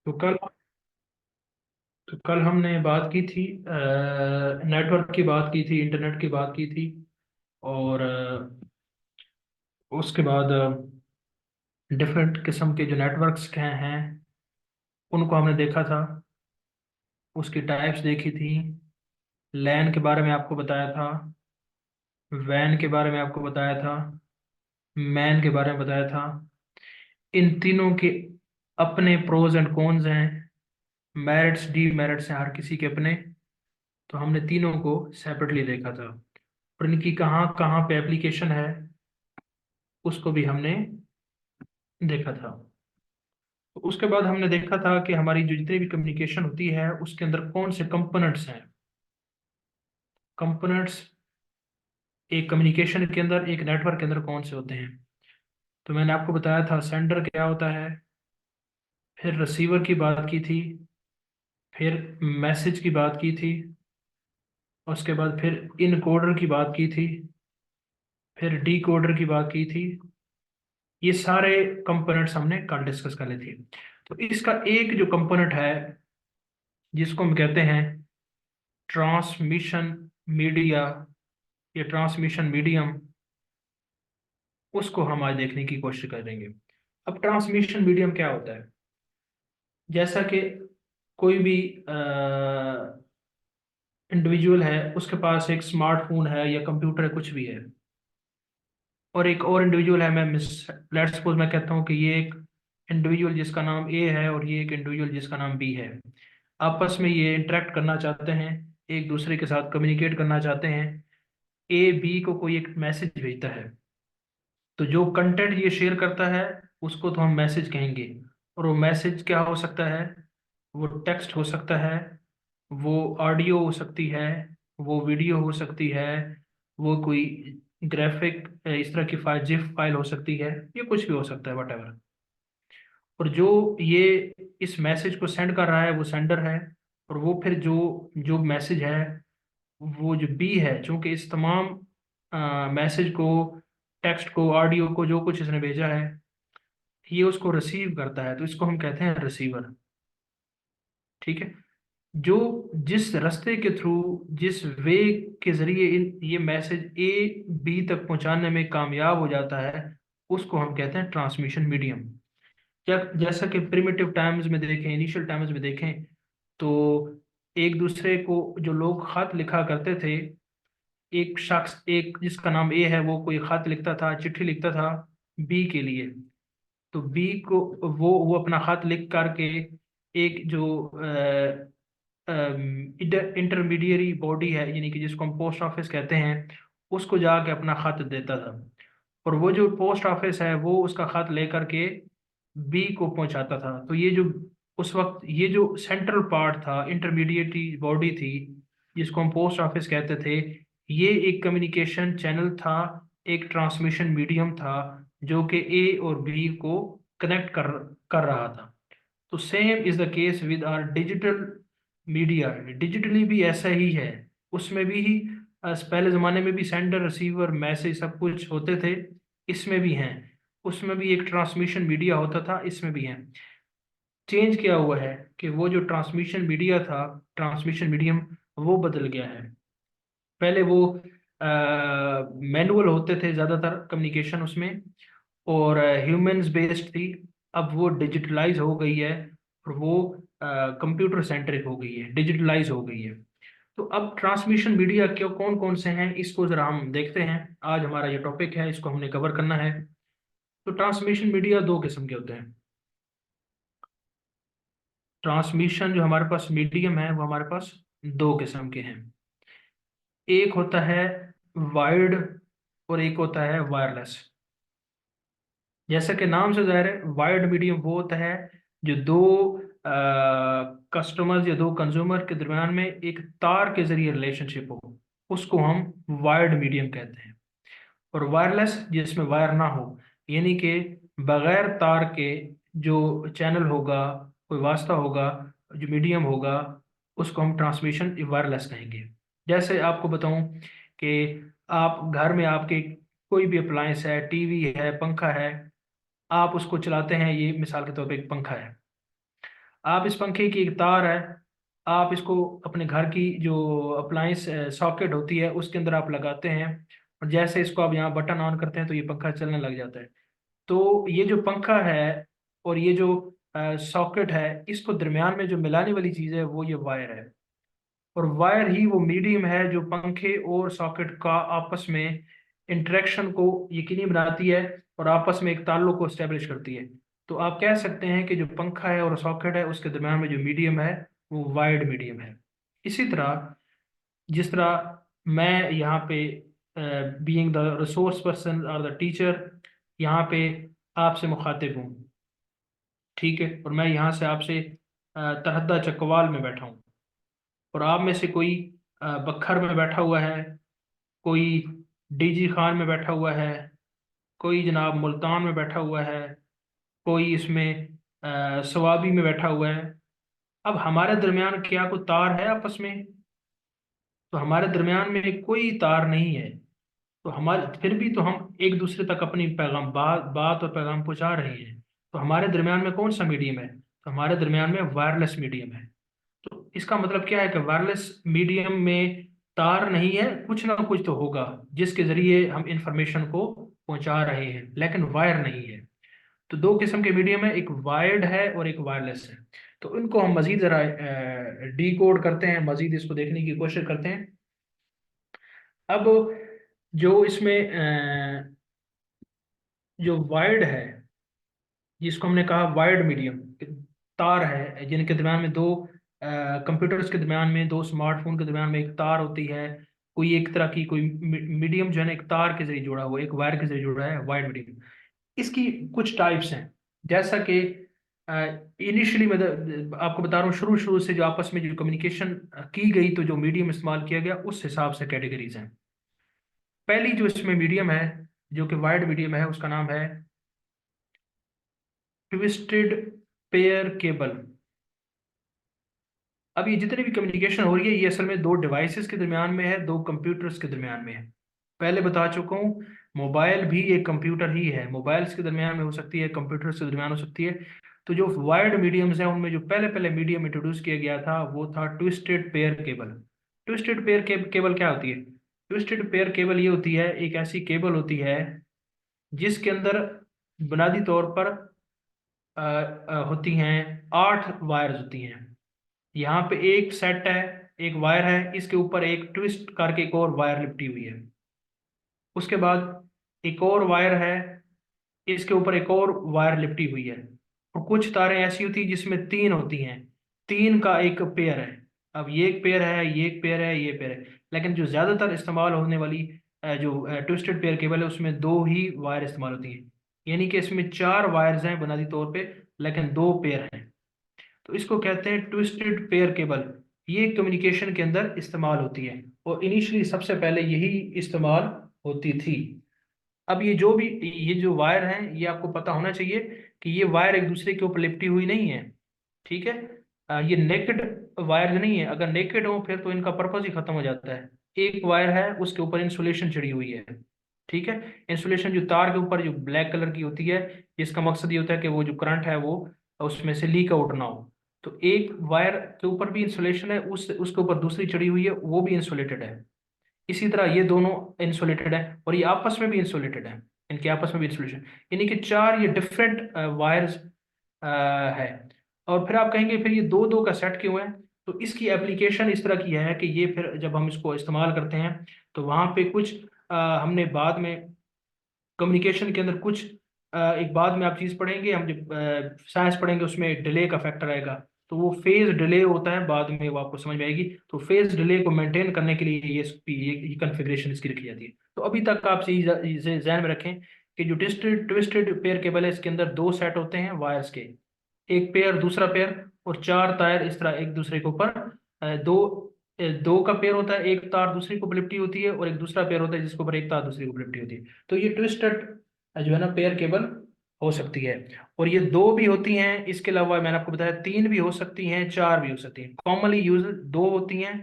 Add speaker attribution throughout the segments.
Speaker 1: तो कल हमने बात की थी, नेटवर्क की बात की थी, इंटरनेट की बात की थी। और उसके बाद डिफरेंट किस्म के जो नेटवर्क्स हैं उनको हमने देखा था। उसकी टाइप्स देखी थी। लैन के बारे में आपको बताया था। वैन के बारे में आपको बताया था। मैन के बारे में बताया था। इन तीनों के अपने प्रोज एंड कॉन्स हैं। मेरिट्स डीमेरिट्स हैं हर किसी के अपने। तो हमने तीनों को सेपरेटली देखा था और इनकी कहाँ कहाँ पे एप्लीकेशन है उसको भी हमने देखा था। तो उसके बाद हमने देखा था कि हमारी जो जितनी भी कम्युनिकेशन होती है उसके अंदर कौन से कंपोनेंट्स हैं। कंपोनेंट्स एक कम्युनिकेशन के अंदर, एक नेटवर्क के अंदर कौन से होते हैं। तो मैंने आपको बताया था सेंडर क्या होता है, फिर रिसीवर की बात की थी, फिर मैसेज की बात की थी, उसके बाद फिर इनकोडर की बात की थी, फिर डीकोडर की बात की थी। ये सारे कंपोनेंट्स हमने कल डिस्कस कर लिए थे। तो इसका एक जो कंपोनेंट है जिसको हम कहते हैं ट्रांसमिशन मीडिया या ट्रांसमिशन मीडियम, उसको हम आज देखने की कोशिश करेंगे। अब ट्रांसमिशन मीडियम क्या होता है। जैसा कि कोई भी इंडिविजुअल है, उसके पास एक स्मार्टफोन है या कंप्यूटर है, कुछ भी है, और एक और इंडिविजुअल है, मैं मिस लेट्स सपोज मैं कहता हूँ कि ये एक इंडिविजुअल जिसका नाम ए है और ये एक इंडिविजुअल जिसका नाम बी है। आपस में ये इंटरेक्ट करना चाहते हैं, एक दूसरे के साथ कम्युनिकेट करना चाहते हैं। ए बी को कोई एक मैसेज भेजता है, तो जो कंटेंट ये शेयर करता है उसको तो हम मैसेज कहेंगे। और वो मैसेज क्या हो सकता है, वो टेक्स्ट हो सकता है, वो ऑडियो हो सकती है, वो वीडियो हो सकती है, वो कोई ग्राफिक इस तरह की फाइल, जिफ फाइल हो सकती है, ये कुछ भी हो सकता है, वट। और जो ये इस मैसेज को सेंड कर रहा है वो सेंडर है। और वो फिर जो जो मैसेज है, वो जो बी है, चूंकि इस तमाम मैसेज को, टेक्स्ट को, ऑडियो को, जो कुछ इसने भेजा है, ये उसको रिसीव करता है, तो इसको हम कहते हैं रिसीवर। ठीक है। जो जिस रास्ते के थ्रू, जिस वे के जरिए ये मैसेज ए बी तक पहुंचाने में कामयाब हो जाता है, उसको हम कहते हैं ट्रांसमिशन मीडियम। या जैसा कि प्रिमिटिव टाइम्स में देखें, इनिशियल टाइम्स में देखें, तो एक दूसरे को जो लोग खत लिखा करते थे, एक शख्स, एक जिसका नाम ए है, वो कोई खत लिखता था, चिट्ठी लिखता था बी के लिए। तो बी को, वो अपना खत लिख करके एक जो इंटरमीडियरी बॉडी है, यानी कि जिसको हम पोस्ट ऑफिस कहते हैं, उसको जाके अपना खत देता था। और वो जो पोस्ट ऑफिस है वो उसका खत लेकर के बी को पहुंचाता था। तो ये जो उस वक्त ये जो सेंट्रल पार्ट था, इंटरमीडिएटी बॉडी थी, जिसको हम पोस्ट ऑफिस कहते थे, ये एक कम्युनिकेशन चैनल था, एक ट्रांसमिशन मीडियम था, जो कि ए और बी को कनेक्ट कर कर रहा था। तो same is the case with our digital media. Digitally भी ऐसा ही है। उसमें भी पहले ज़माने में भी सेंडर रिसीवर मैसेज सब कुछ होते थे, इसमें भी हैं। उसमें भी एक ट्रांसमिशन मीडिया होता था, इसमें भी है। चेंज क्या हुआ है कि वो जो ट्रांसमिशन मीडिया था, ट्रांसमिशन मीडियम, वो बदल गया है। पहले वो मैनुअल होते थे ज़्यादातर कम्युनिकेशन उसमें, और ह्यूमंस बेस्ड थी। अब वो डिजिटलाइज हो गई है और वो कंप्यूटर सेंट्रिक हो गई है, डिजिटलाइज हो गई है। तो अब ट्रांसमिशन मीडिया के कौन कौन से हैं, इसको जरा हम देखते हैं। आज हमारा ये टॉपिक है, इसको हमने कवर करना है। तो ट्रांसमिशन मीडिया दो किस्म के होते हैं। ट्रांसमिशन जो हमारे पास मीडियम है वो हमारे पास दो किस्म के हैं। एक होता है वायर्ड और एक होता है वायरलेस। जैसा कि नाम से जाहिर है, वायर्ड मीडियम वो होता है जो दो कस्टमर्स या दो कंज्यूमर के दरम्यान में एक तार के जरिए रिलेशनशिप हो, उसको हम वायर्ड मीडियम कहते हैं। और वायरलेस जिसमें वायर ना हो, यानी कि बगैर तार के जो चैनल होगा, कोई वास्ता होगा, जो मीडियम होगा, उसको हम ट्रांसमिशन वायरलेस कहेंगे। जैसे आपको बताऊं कि आप घर में आपके कोई भी अप्लायंस है, टीवी है, पंखा है, आप उसको चलाते हैं, ये मिसाल के तौर पे एक पंखा है। आप इस पंखे की एक तार है, आप इसको अपने घर की जो अप्लायंस सॉकेट होती है उसके अंदर आप लगाते हैं, और जैसे इसको आप यहाँ बटन ऑन करते हैं तो ये पंखा चलने लग जाता है। तो ये जो पंखा है और ये जो सॉकेट है, इसको दरमियान में जो मिलाने वाली चीज़ है वो ये वायर है। और वायर ही वो मीडियम है जो पंखे और सॉकेट का आपस में इंटरेक्शन को यकीनी बनाती है और आपस में एक ताल्लुक को स्टेब्लिश करती है। तो आप कह सकते हैं कि जो पंखा है और सॉकेट है उसके दरम्यान में जो मीडियम है वो वायर्ड मीडियम है। इसी तरह जिस तरह मैं यहाँ पे बीइंग द रिसोर्स पर्सन और द टीचर यहाँ पे आपसे मुखातिब हूँ, ठीक है, और मैं यहाँ से आपसे तरहदा चकवाल में बैठा हूँ, और आप में से कोई बखर में बैठा हुआ है, कोई डीजी खान में बैठा हुआ है, कोई जनाब मुल्तान में बैठा हुआ है, कोई इसमें सवाबी में बैठा हुआ है। अब हमारे दरमियान क्या कोई तार है आपस में? तो हमारे दरमियान में कोई तार नहीं है। तो हमारे फिर भी तो हम एक दूसरे तक अपनी पैगाम बात और पैगाम पहुंचा रहे हैं। तो हमारे दरमियान में कौन सा मीडियम है? तो हमारे दरमियान में वायरलेस मीडियम है। तो इसका मतलब क्या है कि वायरलेस मीडियम में तार नहीं है, कुछ ना कुछ तो होगा जिसके जरिए हम इंफॉर्मेशन को पहुंचा रहे हैं, लेकिन वायर नहीं है। तो दो किस्म के मीडियम है, एक वायर्ड है और एक वायरलेस है। तो इनको हम मजीद जरा डी कोड करते हैं, मजीद इसको देखने की कोशिश करते हैं। अब जो इसमें जो वायर्ड है, जिसको हमने कहा वायर्ड मीडियम, तार है जिनके दरम्यान में दो कंप्यूटर्स के दरम्यान में, दो स्मार्टफोन के दरम्यान में एक तार होती है। कोई एक तरह की कोई मीडियम जो है ना एक तार के जरिए जुड़ा हुआ है, एक वायर के जरिए जुड़ा है, वायर्ड मीडियम। इसकी कुछ टाइप्स हैं, जैसा कि इनिशियली मैं आपको बता रहा हूँ, शुरू शुरू से जो आपस में जो कम्युनिकेशन की गई तो जो मीडियम इस्तेमाल किया गया उस हिसाब से कैटेगरीज हैं। पहली जो इसमें मीडियम है जो कि वायर्ड मीडियम है उसका नाम है ट्विस्टेड पेयर केबल। अब ये जितनी भी कम्युनिकेशन हो रही है ये असल में दो डिवाइसेस के दरमियान में है, दो कंप्यूटर्स के दरमियान में है। पहले बता चुका हूँ, मोबाइल भी एक कंप्यूटर ही है, मोबाइल्स के दरमियान में हो सकती है, कंप्यूटर्स के दरमियान हो सकती है। तो जो वायर्ड मीडियम्स हैं उनमें जो पहले पहले मीडियम इंट्रोड्यूस किया गया था वो था twisted pair cable. Twisted pair cable क्या होती है? ट्विस्टेड पेयर केबल ये होती है, एक ऐसी केबल होती है जिसके अंदर बुनियादी तौर पर होती हैं 8 वायर्स होती हैं। यहाँ पे एक सेट है, एक वायर है, इसके ऊपर एक ट्विस्ट करके एक और वायर लिपटी हुई है। उसके बाद एक और वायर है, इसके ऊपर एक और वायर लिपटी हुई है। और कुछ तारें ऐसी होती हैं जिसमें 3 होती हैं, 3 का एक पेयर है। अब ये एक पेयर है, ये एक पेयर है, ये पेयर है, लेकिन जो ज्यादातर इस्तेमाल होने वाली जो ट्विस्टेड पेयर केबल है उसमें 2 ही वायर इस्तेमाल होती हैं। यानी कि इसमें 4 वायर्स हैं बुनियादी तौर पे, लेकिन 2 पेयर हैं। तो इसको कहते हैं ट्विस्टेड पेयर केबल। ये कम्युनिकेशन के अंदर इस्तेमाल होती है, और इनिशियली सबसे पहले यही इस्तेमाल होती थी। अब ये जो भी ये जो वायर हैं ये आपको पता होना चाहिए कि ये वायर एक दूसरे के ऊपर लिपटी हुई नहीं है, ठीक है। ये नेकेड वायर नहीं है, अगर नेकेड हो फिर तो इनका पर्पज ही खत्म हो जाता है। एक वायर है उसके ऊपर इंसुलेशन चढ़ी हुई है, ठीक है। इंसुलेशन जो तार के ऊपर जो ब्लैक कलर की होती है, जिसका मकसद ये होता है कि वो जो करंट है वो उसमें से लीक आउट ना हो। तो एक वायर के ऊपर भी इंसुलेशन है, उसके ऊपर दूसरी चढ़ी हुई है, वो भी इंसुलेटेड है। इसी तरह ये दोनों इंसुलेटेड है और ये आपस में भी इंसुलेटेड है, इनके आपस में भी इंसुलेशन, यानी कि 4 ये डिफरेंट वायर्स है। और फिर आप कहेंगे फिर ये दो दो का सेट क्यों है? तो इसकी एप्लीकेशन इस तरह की है कि ये फिर जब हम इसको इस्तेमाल करते हैं तो वहाँ पे कुछ हमने बाद में कम्युनिकेशन के अंदर कुछ एक बाद में आप चीज़ पढ़ेंगे, हम जब साइंस पढ़ेंगे उसमें डिले का फैक्टर आएगा। तो वो फेज डिले होता है, बाद में वो आपको समझ में आएगी। तो फेज डिले को मेंटेन करने के लिए ये कॉन्फ़िगरेशन इसकी रखी जाती है। तो अभी तक आप इसे ध्यान में रखें कि जो ट्विस्टेड ट्विस्टेड पेयर केबल है इसके अंदर 2 सेट होते हैं वायर्स के, एक पेयर दूसरा पेयर, और 4 तार इस तरह एक दूसरे के ऊपर दो का पेयर होता है, एक तार दूसरी को लिपटी होती है, और एक दूसरा पेयर होता है जिसके ऊपर एक तार दूसरी को लिपटी होती है। तो ये ट्विस्टेड जो है ना पेयर केबल हो सकती है। और ये 2 भी होती हैं, इसके अलावा मैंने आपको बताया 3 भी हो सकती हैं, 4 भी हो सकती हैं। कॉमनली यूज 2 होती हैं,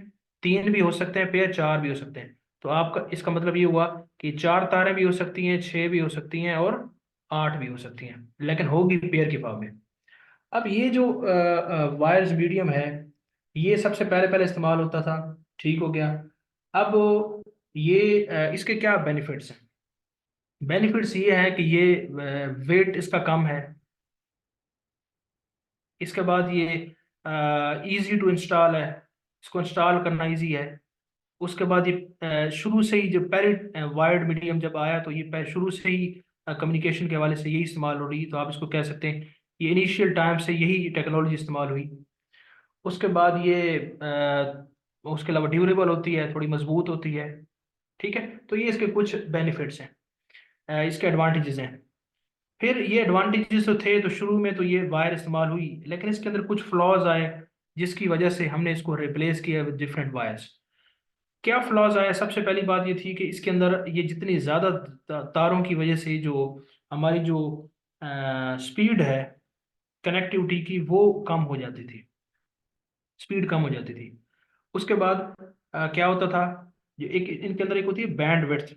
Speaker 1: 3 भी हो सकते हैं पेयर, 4 भी हो सकते हैं। तो आपका इसका मतलब ये हुआ कि 4 तारें भी हो सकती हैं, 6 भी हो सकती हैं, और 8 भी हो सकती हैं, लेकिन होगी पेयर की फॉर्म में। अब ये जो वायर्स मीडियम है, ये सबसे पहले पहले इस्तेमाल होता था, ठीक हो गया। अब ये इसके क्या बेनिफिट्स हैं? बेनिफिट्स ये है कि ये वेट इसका कम है। इसके बाद ये इजी टू इंस्टॉल है, इसको इंस्टॉल करना इजी है। उसके बाद ये शुरू से ही जो पहले वायर्ड मीडियम जब आया तो ये शुरू से ही कम्युनिकेशन के हवाले से यही इस्तेमाल हो रही, तो आप इसको कह सकते हैं ये इनिशियल टाइम से यही टेक्नोलॉजी इस्तेमाल हुई। उसके बाद ये उसके अलावा ड्यूरेबल होती है, थोड़ी मजबूत होती है। ठीक है, तो ये इसके कुछ बेनिफिट्स हैं, इसके एडवांटेजेस हैं। फिर ये एडवांटेजेस तो थे, तो शुरू में तो ये वायर इस्तेमाल हुई, लेकिन इसके अंदर कुछ फ्लॉज आए जिसकी वजह से हमने इसको रिप्लेस किया विद डिफरेंट वायर्स। क्या फ्लॉज आया? सबसे पहली बात ये थी कि इसके अंदर ये जितनी ज़्यादा तारों की वजह से जो हमारी जो स्पीड है कनेक्टिविटी की, वो कम हो जाती थी, स्पीड कम हो जाती थी। उसके बाद क्या होता था, ये एक इनके अंदर एक होती है बैंड विड्थ।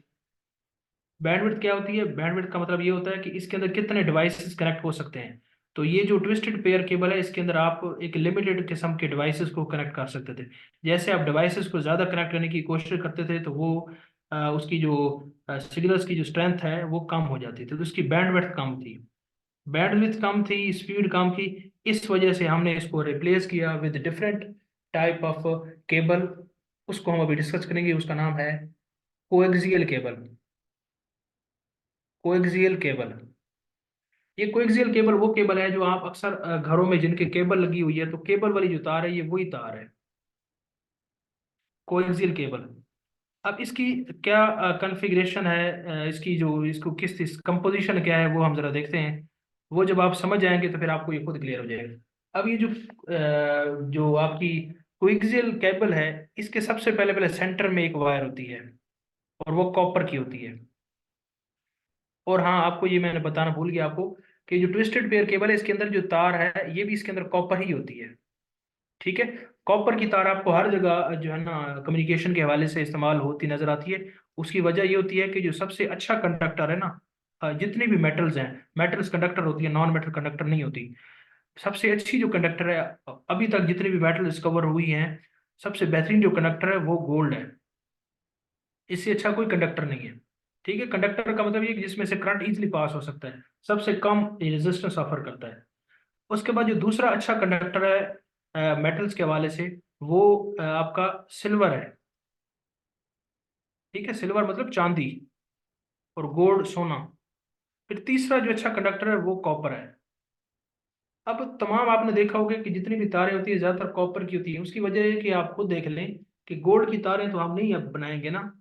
Speaker 1: बैंडविड्थ क्या होती है? बैंडविड्थ का मतलब ये होता है कि इसके अंदर कितने डिवाइसेस कनेक्ट हो सकते हैं। तो ये जो ट्विस्टेड पेयर केबल है, इसके अंदर आप एक लिमिटेड किस्म के डिवाइसेस को कनेक्ट कर सकते थे। जैसे आप डिवाइसेस को ज़्यादा कनेक्ट करने की कोशिश करते थे तो वो उसकी जो सिग्नल्स की जो स्ट्रेंथ है वो कम हो जाती थी, तो उसकी बैंडविड्थ कम थी। बैंडविड्थ कम थी, स्पीड कम थी। इस वजह से हमने इसको रिप्लेस किया with different type of cable. उसको हम अभी डिस्कस करेंगे, उसका नाम है कोएक्सियल केबल। कोएक्सियल केबल, ये कोएक्सियल केबल वो केबल है जो आप अक्सर घरों में जिनके केबल लगी हुई है, तो केबल वाली जो तार है ये वही तार है, कोएक्सियल केबल। अब इसकी क्या कॉन्फ़िगरेशन है, इसकी जो इसको किस कंपोजिशन क्या है वो हम जरा देखते हैं। वो जब आप समझ जाएंगे तो फिर आपको ये खुद क्लियर हो जाएगा। अब ये जो आपकी कोएक्सियल केबल है, इसके सबसे पहले पहले सेंटर में एक वायर होती है और वो कॉपर की होती है। और हाँ, आपको ये मैंने बताना भूल गया आपको कि जो ट्विस्टेड पेयर केबल है, इसके अंदर जो तार है ये भी इसके अंदर कॉपर ही होती है। ठीक है, कॉपर की तार आपको हर जगह जो है ना कम्युनिकेशन के हवाले से इस्तेमाल होती नजर आती है। उसकी वजह ये होती है कि जो सबसे अच्छा कंडक्टर है ना, जितने भी मेटल्स हैं, मेटल्स कंडक्टर होती है, नॉन मेटल कंडक्टर नहीं होती। सबसे अच्छी जो कंडक्टर है, अभी तक जितनी भी मेटल डिस्कवर हुई हैं, सबसे बेहतरीन जो कंडक्टर है वो गोल्ड है। इससे अच्छा कोई कंडक्टर नहीं है। ठीक है, कंडक्टर का मतलब ये कि जिसमें से करंट इजीली पास हो सकता है, सबसे कम रेजिस्टेंस ऑफर करता है। उसके बाद जो दूसरा अच्छा कंडक्टर है मेटल्स के हवाले से, वो आपका सिल्वर है। ठीक है, सिल्वर मतलब चांदी, और गोल्ड सोना। फिर तीसरा जो अच्छा कंडक्टर है वो कॉपर है। अब तमाम आपने देखा होगा कि जितनी भी तारें होती है ज्यादातर कॉपर की होती है। उसकी वजह है कि आप खुद देख लें कि गोल्ड की तारें तो हम नहीं अब बनाएंगे ना,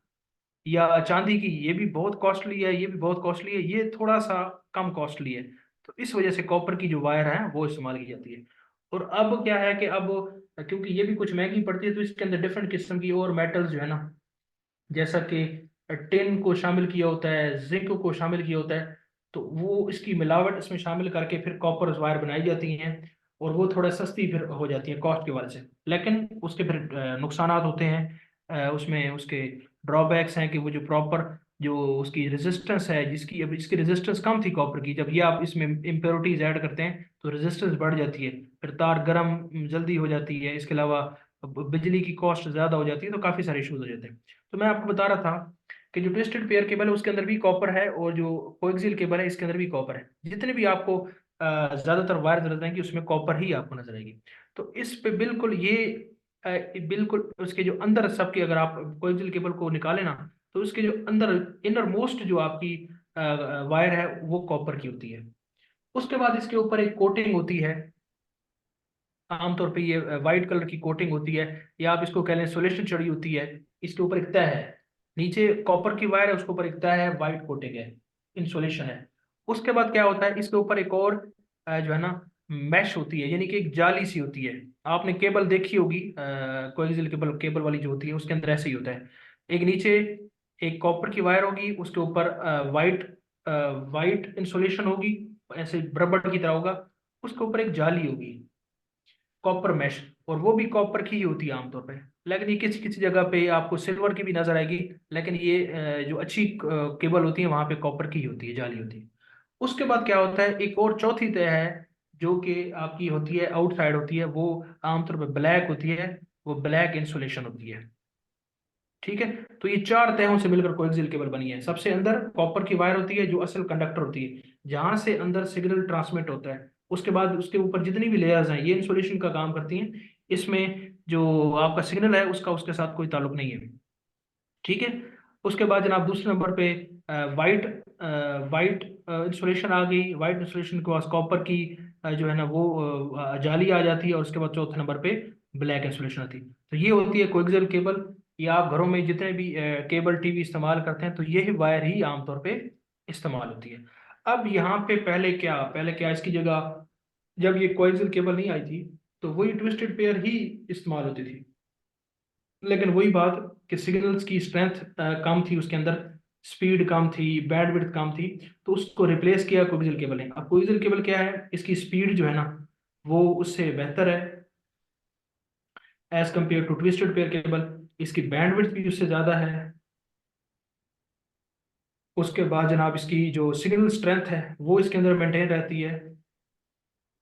Speaker 1: या चांदी की, ये भी बहुत कॉस्टली है, ये भी बहुत कॉस्टली है, ये थोड़ा सा कम कॉस्टली है। तो इस वजह से कॉपर की जो वायर है वो इस्तेमाल की जाती है। और अब क्या है कि अब क्योंकि ये भी कुछ महंगी पड़ती है, तो इसके अंदर डिफरेंट किस्म की और मेटल्स जो है ना, जैसा कि टिन को शामिल किया होता है, जिंक को शामिल किया होता है, तो वो इसकी मिलावट इसमें शामिल करके फिर कॉपर वायर बनाई जाती हैं। और वो थोड़ा सस्ती फिर हो जाती है कॉस्ट की वजह से। लेकिन उसके फिर नुकसानात होते हैं, उसमें उसके ड्रॉबैक्स हैं कि वो जो प्रॉपर जो उसकी रेजिस्टेंस है, जिसकी अब इसकी रेजिस्टेंस कम थी कॉपर की, जब ये आप इसमें इम्प्योरिटीज ऐड करते हैं तो रेजिस्टेंस बढ़ जाती है, फिर तार गर्म जल्दी हो जाती है। इसके अलावा बिजली की कॉस्ट ज़्यादा हो जाती है, तो काफ़ी सारे इशूज हो जाते हैं। तो मैं आपको बता रहा था कि जो ट्विस्टेड पेयर केबल है उसके अंदर भी कॉपर है, और जो कोएक्सियल केबल है इसके अंदर भी कॉपर है। जितने भी आपको ज्यादातर वायर नजर आएंगी उसमें कॉपर ही आपको नजर आएगी। तो इस पे बिल्कुल ये बिल्कुल उसके जो अंदर सबके, अगर आप कोएक्सियल केबल को निकालें ना, तो उसके जो अंदर इनर मोस्ट जो आपकी वायर है वो कॉपर की होती है। उसके बाद इसके ऊपर एक कोटिंग होती है, आमतौर पे ये वाइट कलर की कोटिंग होती है, या आप इसको कह लें सोलेशन चढ़ी होती है। इसके ऊपर एक तह है, नीचे कॉपर की वायर है, उसके ऊपर एक तह है, वाइट कोटिंग है, इंसुलेशन है। उसके बाद क्या होता है, इसके ऊपर एक और जो है ना मैश होती है, यानी कि एक जाली सी होती है। आपने केबल देखी होगी, कोएक्सियल केबल, केबल वाली जो होती है उसके अंदर ऐसे ही होता है। एक नीचे एक कॉपर की वायर होगी, उसके ऊपर वाइट वाइट इंसुलेशन होगी, ऐसे रबड़ की तरह होगा। उसके ऊपर एक जाली होगी, कॉपर मैश, और वो भी कॉपर की ही होती है आमतौर पे। लेकिन ये किसी किसी जगह पे आपको सिल्वर की भी नजर आएगी, लेकिन ये जो अच्छी केबल होती है वहां पे कॉपर की ही होती है, जाली होती है। उसके बाद क्या होता है, एक और चौथी तह है जो कि आपकी होती है आउटसाइड होती है, वो आमतौर पर ब्लैक होती है, वो ब्लैक इंसुलेशन होती है। ठीक है, तो ये चार तहों से मिलकर कोएक्सियल केबल बनी है। सबसे अंदर कॉपर की वायर होती है जो असल कंडक्टर होती है, जहां से अंदर सिग्नल ट्रांसमिट होता है। उसके बाद उसके ऊपर जितनी भी लेयर्स हैं ये इंसुलेशन का काम करती हैं। इसमें जो आपका सिग्नल है उसका उसके साथ कोई ताल्लुक नहीं है। ठीक है, उसके बाद जनाब दूसरे नंबर पे वाइट वाइट इंसुलेशन आ गई। वाइट इंसुलेशन के पास कॉपर की जो है ना वो जाली आ जाती है, और उसके बाद चौथे नंबर पे ब्लैक इंसुलेशन आती है। तो ये होती है कोएक्सियल केबल। ये आप घरों में जितने भी केबल टीवी इस्तेमाल करते हैं तो यही वायर ही आमतौर पे इस्तेमाल होती है। अब यहाँ पे पहले क्या इसकी जगह, जब ये कोएक्सियल केबल नहीं आई थी तो वही ट्विस्टेड पेयर ही इस्तेमाल होती थी। लेकिन वही बात कि सिग्नल्स की स्ट्रेंथ कम थी उसके अंदर, स्पीड कम थी, बैंडविड्थ कम थी, तो उसको रिप्लेस किया कोएक्सियल केबल ने। अब कोएक्सियल केबल क्या है, इसकी स्पीड जो है ना वो उससे बेहतर है as compared to twisted pair cable. इसकी बैंडविड्थ भी उससे ज़्यादा है। उसके बाद जनाब इसकी जो सिग्नल स्ट्रेंथ है वो इसके अंदर मेंटेन रहती है।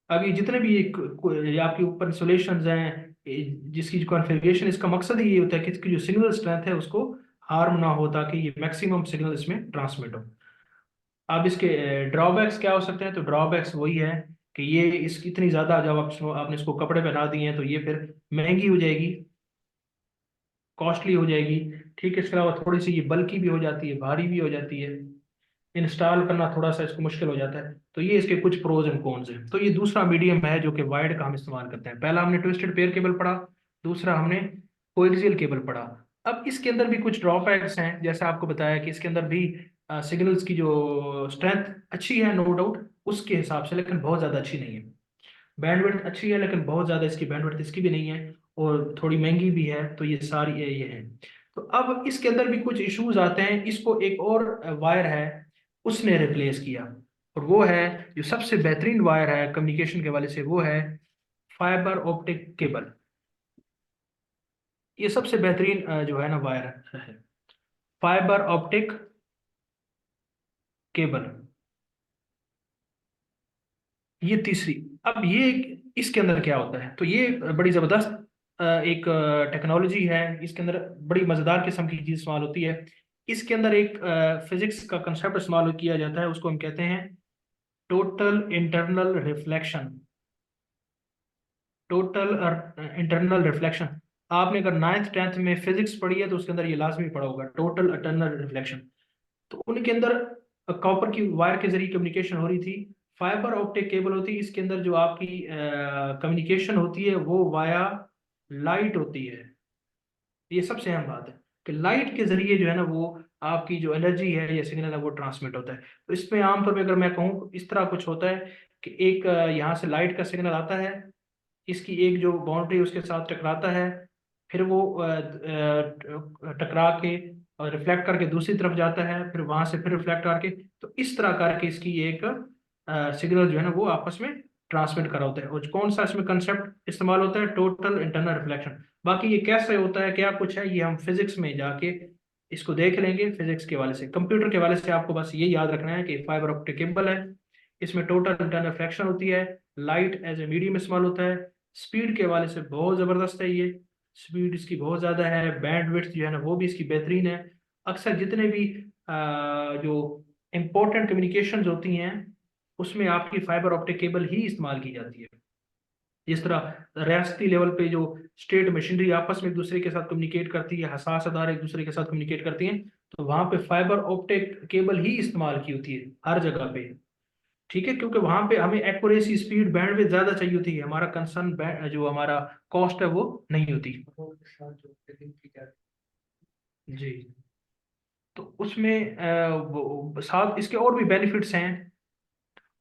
Speaker 1: अब ये जितने भी ये आपके ऊपर इंसुलेशन हैं, जिसकी जो कॉन्फ़िगरेशन, इसका मकसद ही ये होता है कि इसकी जो सिग्नल स्ट्रेंथ है उसको हार्म ना हो, ताकि ये मैक्सिमम सिग्नल इसमें ट्रांसमिट हो। अब इसके ड्रॉबैक्स क्या हो सकते हैं, तो ड्रॉबैक्स वही है कि ये इसकी इतनी ज़्यादा, जब आपने इसको कपड़े पहना दिए हैं तो ये फिर महंगी हो जाएगी, कॉस्टली हो जाएगी। ठीक है, इसके अलावा थोड़ी सी ये बल्कि भी हो जाती है, भारी भी हो जाती है, इंस्टॉल करना थोड़ा सा इसको मुश्किल हो जाता है। तो ये इसके कुछ प्रोज एंड कॉन्स हैं। तो ये दूसरा मीडियम है जो कि वायर्ड का हम इस्तेमाल करते हैं। पहला हमने ट्विस्टेड पेयर केबल पढ़ा, दूसरा हमने कोएक्सियल केबल पढ़ा। अब इसके अंदर भी कुछ ड्रॉबैक्स हैं, जैसा आपको बताया कि इसके अंदर भी सिग्नल्स की जो स्ट्रेंथ अच्छी है नो डाउट उसके हिसाब से, लेकिन बहुत ज़्यादा अच्छी नहीं है। बैंडविड्थ अच्छी है लेकिन बहुत ज़्यादा इसकी बैंडविड्थ इसकी भी नहीं है, और थोड़ी महंगी भी है। तो ये सारी ये है। तो अब इसके अंदर भी कुछ इश्यूज आते हैं। इसको एक और वायर है उसने रिप्लेस किया, और वो है जो सबसे बेहतरीन वायर है कम्युनिकेशन के वाले से, वो है फाइबर ऑप्टिक केबल। ये सबसे बेहतरीन जो है ना वायर है, फाइबर ऑप्टिक केबल। ये तीसरी। अब ये इसके अंदर क्या होता है, तो ये बड़ी ज़बरदस्त एक टेक्नोलॉजी है। इसके अंदर बड़ी मज़ेदार किस्म की चीज़ इस्तेमाल होती है। इसके अंदर एक फिजिक्स का कंसेप्ट इस्तेमाल किया जाता है, उसको हम कहते हैं total internal reflection. Total internal reflection, आपने अगर नाइन्थ टेंथ में फिजिक्स पढ़ी है तो उसके अंदर ये लाजमी पढ़ा होगा, टोटल इंटरनल रिफ्लेक्शन। तो उनके अंदर कॉपर की वायर के जरिए कम्युनिकेशन हो रही थी। फाइबर ऑप्टिक केबल होती है, इसके अंदर जो आपकी कम्युनिकेशन होती है वो वाया लाइट होती है। ये सबसे अहम बात है कि लाइट के जरिए जो है ना वो आपकी जो एनर्जी है या सिग्नल है वो ट्रांसमिट होता है। तो इसमें आमतौर पर अगर मैं कहूँ इस तरह कुछ होता है कि एक यहाँ से लाइट का सिग्नल आता है, इसकी एक जो बाउंड्री उसके साथ टकराता है, फिर वो टकरा के और रिफ्लेक्ट करके दूसरी तरफ जाता है, फिर वहां से फिर रिफ्लेक्ट करके, तो इस तरह करके इसकी एक सिग्नल जो है ना वो आपस में ट्रांसमिट करा होता है। और कौन सा इसमें कंसेप्ट इस्तेमाल होता है, टोटल इंटरनल रिफ्लेक्शन। बाकी ये कैसे होता है क्या कुछ है ये हम फिजिक्स में जाके इसको देख लेंगे। फिजिक्स के वाले से, कंप्यूटर के वाले से आपको बस ये याद रखना है कि फाइबर ऑप्टिक केबल है, इसमें टोटल इंटरनल रिफ्लेक्शन होती है, लाइट एज ए मीडियम इस्तेमाल होता है। स्पीड के हवाले से बहुत ज़बरदस्त है ये, स्पीड इसकी बहुत ज़्यादा है। बैंडविड्थ जो है ना वो भी इसकी बेहतरीन है। अक्सर जितने भी जो इम्पोर्टेंट कम्युनिकेशंस होती हैं उसमें आपकी फाइबर ऑप्टिक केबल ही इस्तेमाल की जाती है। जिस तरह रियासती लेवल पे जो स्टेट मशीनरी आपस में एक दूसरे के साथ कम्युनिकेट करती है, हसास अदारे एक दूसरे के साथ कम्युनिकेट करती हैं, तो वहां पे फाइबर ऑप्टिक केबल ही इस्तेमाल की होती है हर जगह पे। ठीक है, क्योंकि वहां पे हमें एक्यूरेसी, स्पीड, बैंडविड्थ ज्यादा चाहिए होती है। हमारा कंसर्न जो हमारा कॉस्ट है वो नहीं होती जी। तो उसमें साथ इसके और भी बेनिफिट्स हैं।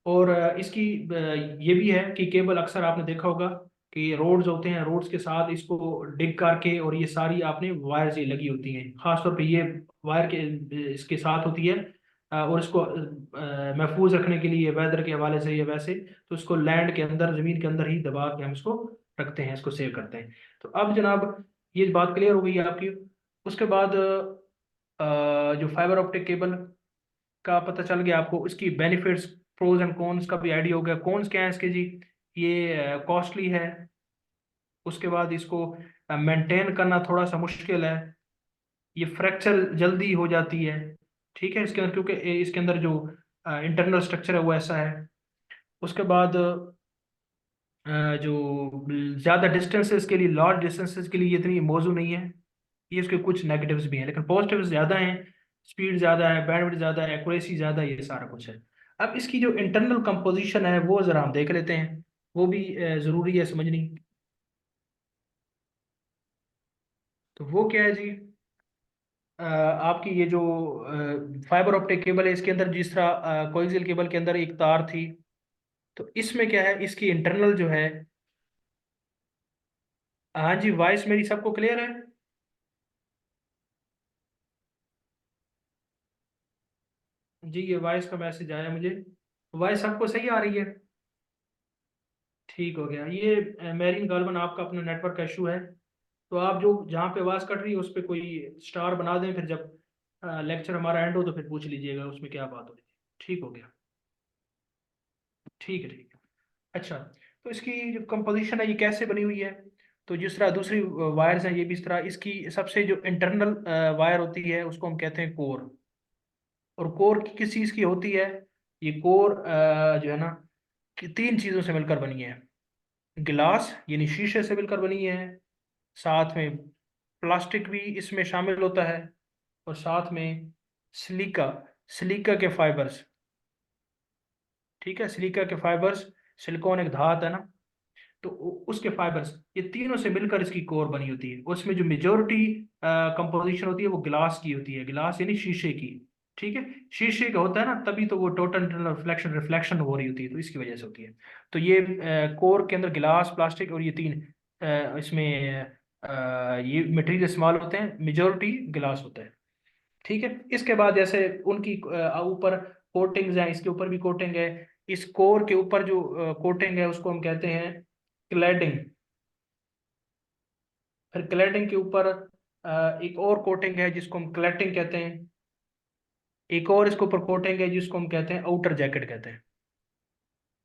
Speaker 1: और इसकी ये भी है कि केबल अक्सर आपने देखा होगा कि रोड्स होते हैं, रोड्स के साथ इसको डिग करके, और ये सारी आपने वायर्स ये लगी होती हैं, खासतौर पे ये वायर के इसके साथ होती है। और इसको महफूज रखने के लिए वेदर के हवाले से या वैसे, तो इसको लैंड के अंदर, जमीन के अंदर ही दबा के हम इसको रखते हैं, इसको सेव करते हैं। तो अब जनाब ये बात क्लियर हो गई है आपकी। उसके बाद जो फाइबर ऑप्टिक केबल का पता चल गया आपको, इसकी बेनिफिट्स प्रोज एंड कॉन्स का भी आइडिया हो गया। कॉन्स क्या है इसके जी, ये कॉस्टली है, उसके बाद इसको मेंटेन करना थोड़ा सा मुश्किल है, ये फ्रैक्चर जल्दी हो जाती है, ठीक है इसके अंदर, क्योंकि इसके अंदर जो इंटरनल स्ट्रक्चर है वो ऐसा है। उसके बाद जो ज़्यादा डिस्टेंसेस के लिए, लॉन्ग डिस्टेंसेस के लिए ये इतनी मौजू नहीं है। ये इसके कुछ नेगेटिव्स भी हैं, लेकिन पॉजिटिव्स ज़्यादा हैं। स्पीड ज़्यादा है, बैंडविड्थ ज़्यादा है, एक्यूरेसी ज़्यादा है, ये सारा कुछ है। अब इसकी जो इंटरनल कंपोजिशन है वो ज़रा हम देख लेते हैं, वो भी ज़रूरी है समझनी। तो वो क्या है जी, आपकी ये जो फाइबर ऑप्टिक केबल है, इसके अंदर जिस तरह कोएक्सियल केबल के अंदर एक तार थी, तो इसमें क्या है, इसकी इंटरनल जो है। हाँ जी, वॉइस मेरी सबको क्लियर है? जी, ये वॉइस का मैसेज आया मुझे। वॉइस सबको सही आ रही है? ठीक हो गया। ये मेरिन गालमन आपका अपना नेटवर्क का इशू है। तो आप जो जहाँ पे आवाज़ कट रही है उस पर कोई स्टार बना दें, फिर जब लेक्चर हमारा एंड हो तो फिर पूछ लीजिएगा उसमें क्या बात हो रही है। ठीक हो गया? ठीक है, ठीक है। अच्छा, तो इसकी जो कंपोजिशन है ये कैसे बनी हुई है, तो जिस तरह दूसरी वायर्स हैं, ये भी इस तरह, इसकी सबसे जो इंटरनल वायर होती है उसको हम कहते हैं कोर। और कोर किस चीज़ की होती है? ये कोर जो है ना, कि तीन चीज़ों से मिलकर बनी है। गिलास यानी शीशे से मिलकर बनी है, साथ में प्लास्टिक भी इसमें शामिल होता है, और साथ में सिलिका, सिलिका के फाइबर्स। ठीक है, सिलिका के फाइबर्स, सिलिकॉन एक धात है ना, तो उसके फाइबर्स, ये तीनों से मिलकर इसकी कोर बनी होती है। उसमें जो मेजोरिटी कंपोजिशन होती है वो गिलास की होती है, गिलास यानी शीशे की। ठीक है, शीशे का होता है ना, तभी तो वो टोटल रिफ्लेक्शन रिफ्लेक्शन हो रही होती है, तो इसकी वजह से होती है। तो ये कोर के अंदर गिलास, प्लास्टिक और ये तीन इसमें ये मटेरियल इस्तेमाल होते हैं, मेजोरिटी गिलास होता है। ठीक है, इसके बाद जैसे उनकी ऊपर कोटिंग्स हैं, इसके ऊपर भी कोटिंग है। इस कोर के ऊपर जो कोटिंग है उसको हम कहते हैं क्लैडिंग। फिर क्लैडिंग के ऊपर एक और कोटिंग है जिसको हम क्लैटिंग कहते हैं। एक और इसके ऊपर कोटिंग है जिसको हम कहते हैं आउटर जैकेट कहते हैं।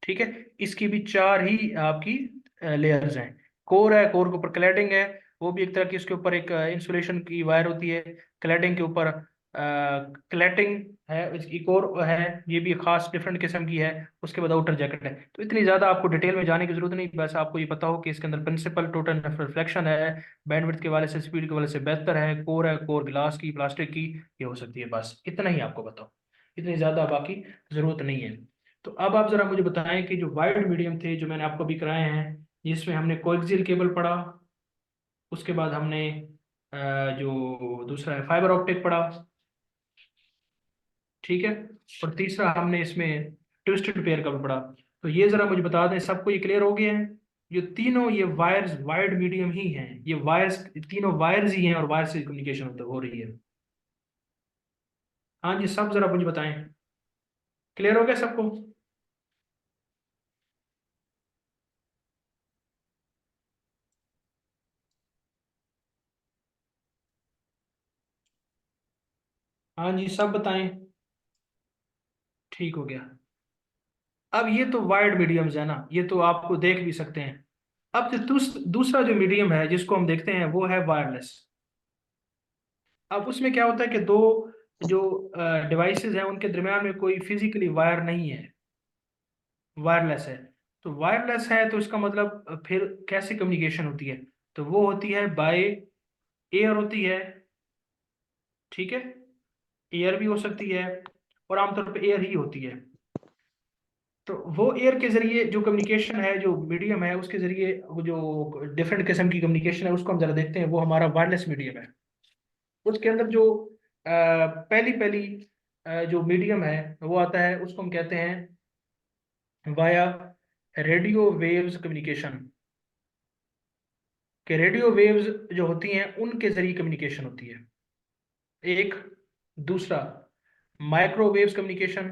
Speaker 1: ठीक है, इसकी भी चार ही आपकी लेयर्स हैं। कोर है, कोर के ऊपर क्लैडिंग है, वो भी एक तरह की, इसके ऊपर एक इंसुलेशन की वायर होती है। क्लैडिंग के ऊपर क्लैटिंग है, एक और है, ये भी खास डिफरेंट किस्म की है। उसके बाद आउटर जैकेट है। तो इतनी ज़्यादा आपको डिटेल में जाने की जरूरत नहीं, बस आपको ये पता हो कि इसके अंदर प्रिंसिपल टोटल रिफ्लेक्शन है, बैंडविड्थ के वाले से, स्पीड के वाले से बेहतर है। कोर है, कोर गिलास की, प्लास्टिक की, ये हो सकती है, बस इतना ही आपको बताओ, इतनी ज़्यादा बाकी ज़रूरत नहीं है। तो अब आप जरा मुझे बताएं कि जो वाइड मीडियम थे जो मैंने आपको अभी कराए हैं, जिसमें हमने कोएक्सियल केबल पढ़ा, उसके बाद हमने जो दूसरा है फाइबर ऑप्टिक पढ़ा, ठीक है, और तीसरा हमने इसमें ट्विस्टेड पेयर का भी पढ़ा। तो ये जरा मुझे बता दें, सबको ये क्लियर हो गया है? ये तीनों ये वायर्स वाइड मीडियम ही हैं, ये वायर्स तीनों वायर्स ही हैं, और वायर से कम्युनिकेशन हो रही है। हाँ जी, सब जरा मुझे बताएं, क्लियर हो गया सबको? हाँ जी, सब बताएं। ठीक हो गया। अब ये तो वाइड मीडियम्स है ना, ये तो आपको देख भी सकते हैं। अब जो दूसरा जो मीडियम है जिसको हम देखते हैं वो है वायरलेस। अब उसमें क्या होता है कि दो जो डिवाइसेस हैं उनके दरमियान में कोई फिजिकली वायर नहीं है, वायरलेस है। तो वायरलेस है तो इसका मतलब फिर कैसे कम्युनिकेशन होती है? तो वो होती है बाय एयर होती है। ठीक है, एयर भी हो सकती है, और आमतौर पे एयर ही होती है। तो वो एयर के जरिए जो कम्युनिकेशन है, जो मीडियम है उसके जरिए वो जो डिफरेंट किस्म की कम्युनिकेशन है उसको हम जरा देखते हैं, वो हमारा वायरलेस मीडियम है। उसके अंदर जो पहली पहली जो मीडियम है वो आता है, उसको हम कहते हैं वाया रेडियो वेव्स कम्युनिकेशन। कि रेडियो वेव्स जो होती हैं उनके जरिए कम्युनिकेशन होती है, एक। दूसरा माइक्रोवेव्स कम्युनिकेशन।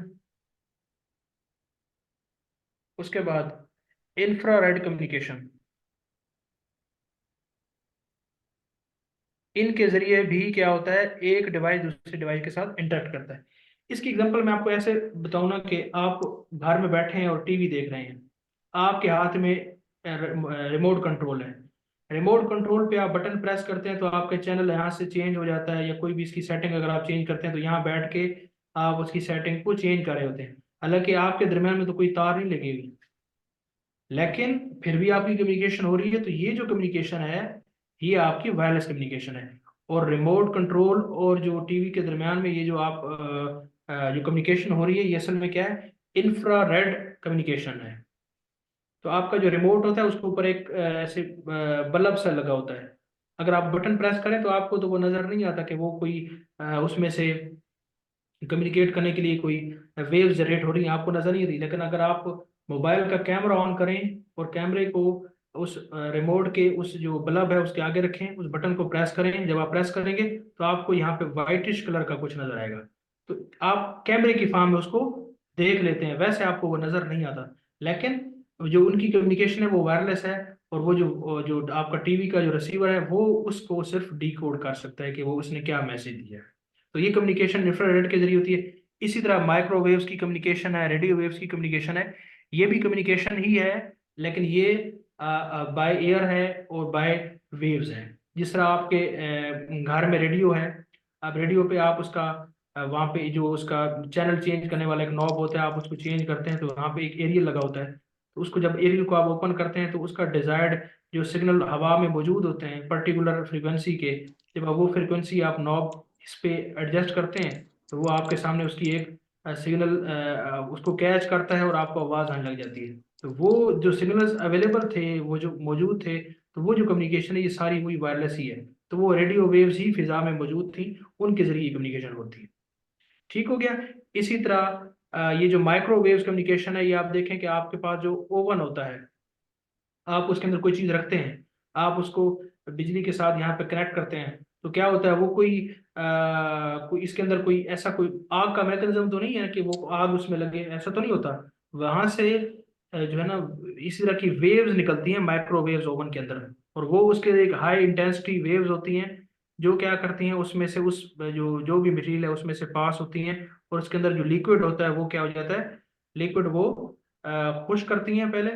Speaker 1: उसके बाद इंफ्रारेड कम्युनिकेशन। इनके जरिए भी क्या होता है, एक डिवाइस दूसरे डिवाइस के साथ इंटरेक्ट करता है। इसकी एग्जांपल मैं आपको ऐसे बताऊं ना कि आप घर में बैठे हैं और टीवी देख रहे हैं, आपके हाथ में रिमोट कंट्रोल है। रिमोट कंट्रोल पे आप बटन प्रेस करते हैं तो आपका चैनल यहाँ से चेंज हो जाता है, या कोई भी इसकी सेटिंग अगर आप चेंज करते हैं तो यहाँ बैठ के आप उसकी सेटिंग को चेंज कर रहे होते हैं। हालांकि आपके दरम्यान में तो कोई तार नहीं लगी हुई, लेकिन फिर भी आपकी कम्युनिकेशन हो रही है। तो ये जो कम्युनिकेशन है ये आपकी वायरलेस कम्युनिकेशन है। और रिमोट कंट्रोल और जो टीवी के दरमियान में ये जो आप जो कम्युनिकेशन हो रही है ये असल में क्या है, इंफ्रारेड कम्युनिकेशन है। तो आपका जो रिमोट होता है उसके ऊपर एक ऐसे बल्ब सा लगा होता है। अगर आप बटन प्रेस करें तो आपको तो वो नजर नहीं आता कि वो कोई उसमें से कम्युनिकेट करने के लिए कोई वेव जनरेट हो रही है, आपको नजर नहीं आती। लेकिन अगर आप मोबाइल का कैमरा ऑन करें और कैमरे को उस रिमोट के उस जो बल्ब है उसके आगे रखें, उस बटन को प्रेस करें, जब आप प्रेस करेंगे तो आपको यहाँ पे वाइटिश कलर का कुछ नजर आएगा। तो आप कैमरे की फार्म में उसको देख लेते हैं, वैसे आपको वो नजर नहीं आता। लेकिन जो उनकी कम्युनिकेशन है वो वायरलेस है, और वो जो जो आपका टीवी का जो रिसीवर है वो उसको सिर्फ डिकोड कर सकता है कि वो उसने क्या मैसेज दिया है। तो ये कम्युनिकेशन इंफ्रारेड के जरिए होती है। इसी तरह माइक्रोवेव्स की कम्युनिकेशन है, रेडियो वेव्स की कम्युनिकेशन है, ये भी कम्युनिकेशन ही है, लेकिन ये बाय एयर है और बाय वेव्स है। जिस तरह आपके घर में रेडियो है, अब रेडियो पे आप उसका वहाँ पे जो उसका चैनल चेंज करने वाला एक नॉब होता है, आप उसको चेंज करते हैं तो वहाँ पे एक एरियल लगा होता है। तो उसको जब एरियल को आप ओपन करते हैं तो उसका डिजायर्ड जो सिग्नल हवा में मौजूद होते हैं पर्टिकुलर फ्रीक्वेंसी के, जब आप वो फ्रीक्वेंसी आप नॉब इस पे एडजस्ट करते हैं तो वो आपके सामने उसकी एक सिग्नल उसको कैच करता है और आपको आवाज़ आने लग जाती है। तो वो जो सिग्नल्स अवेलेबल थे, वो जो मौजूद थे, तो वो जो कम्युनिकेशन है ये सारी हुई वायरलेस ही है। तो वो रेडियो वेव्स ही फिजा में मौजूद थी, उनके जरिए कम्युनिकेशन होती है। ठीक हो गया। इसी तरह ये जो माइक्रोवेव्स कम्युनिकेशन है, ये आप देखें कि आपके पास जो ओवन होता है, आप उसके अंदर कोई चीज़ रखते हैं, आप उसको बिजली के साथ यहाँ पे कनेक्ट करते हैं, तो क्या होता है वो कोई इसके अंदर कोई ऐसा कोई आग का मैकेनिज्म तो नहीं है कि वो आग उसमें लगे, ऐसा तो नहीं होता। वहां से जो है ना इसी तरह की वेव्स निकलती हैं माइक्रोवेव्स ओवन के अंदर, और वो उसके एक हाई इंटेंसिटी वेव्स होती हैं जो क्या करती हैं उसमें से उस जो जो भी मटेरियल है उसमें से पास होती हैं, और उसके अंदर जो लिक्विड होता है वो क्या हो जाता है, लिक्विड वो खुश करती हैं पहले,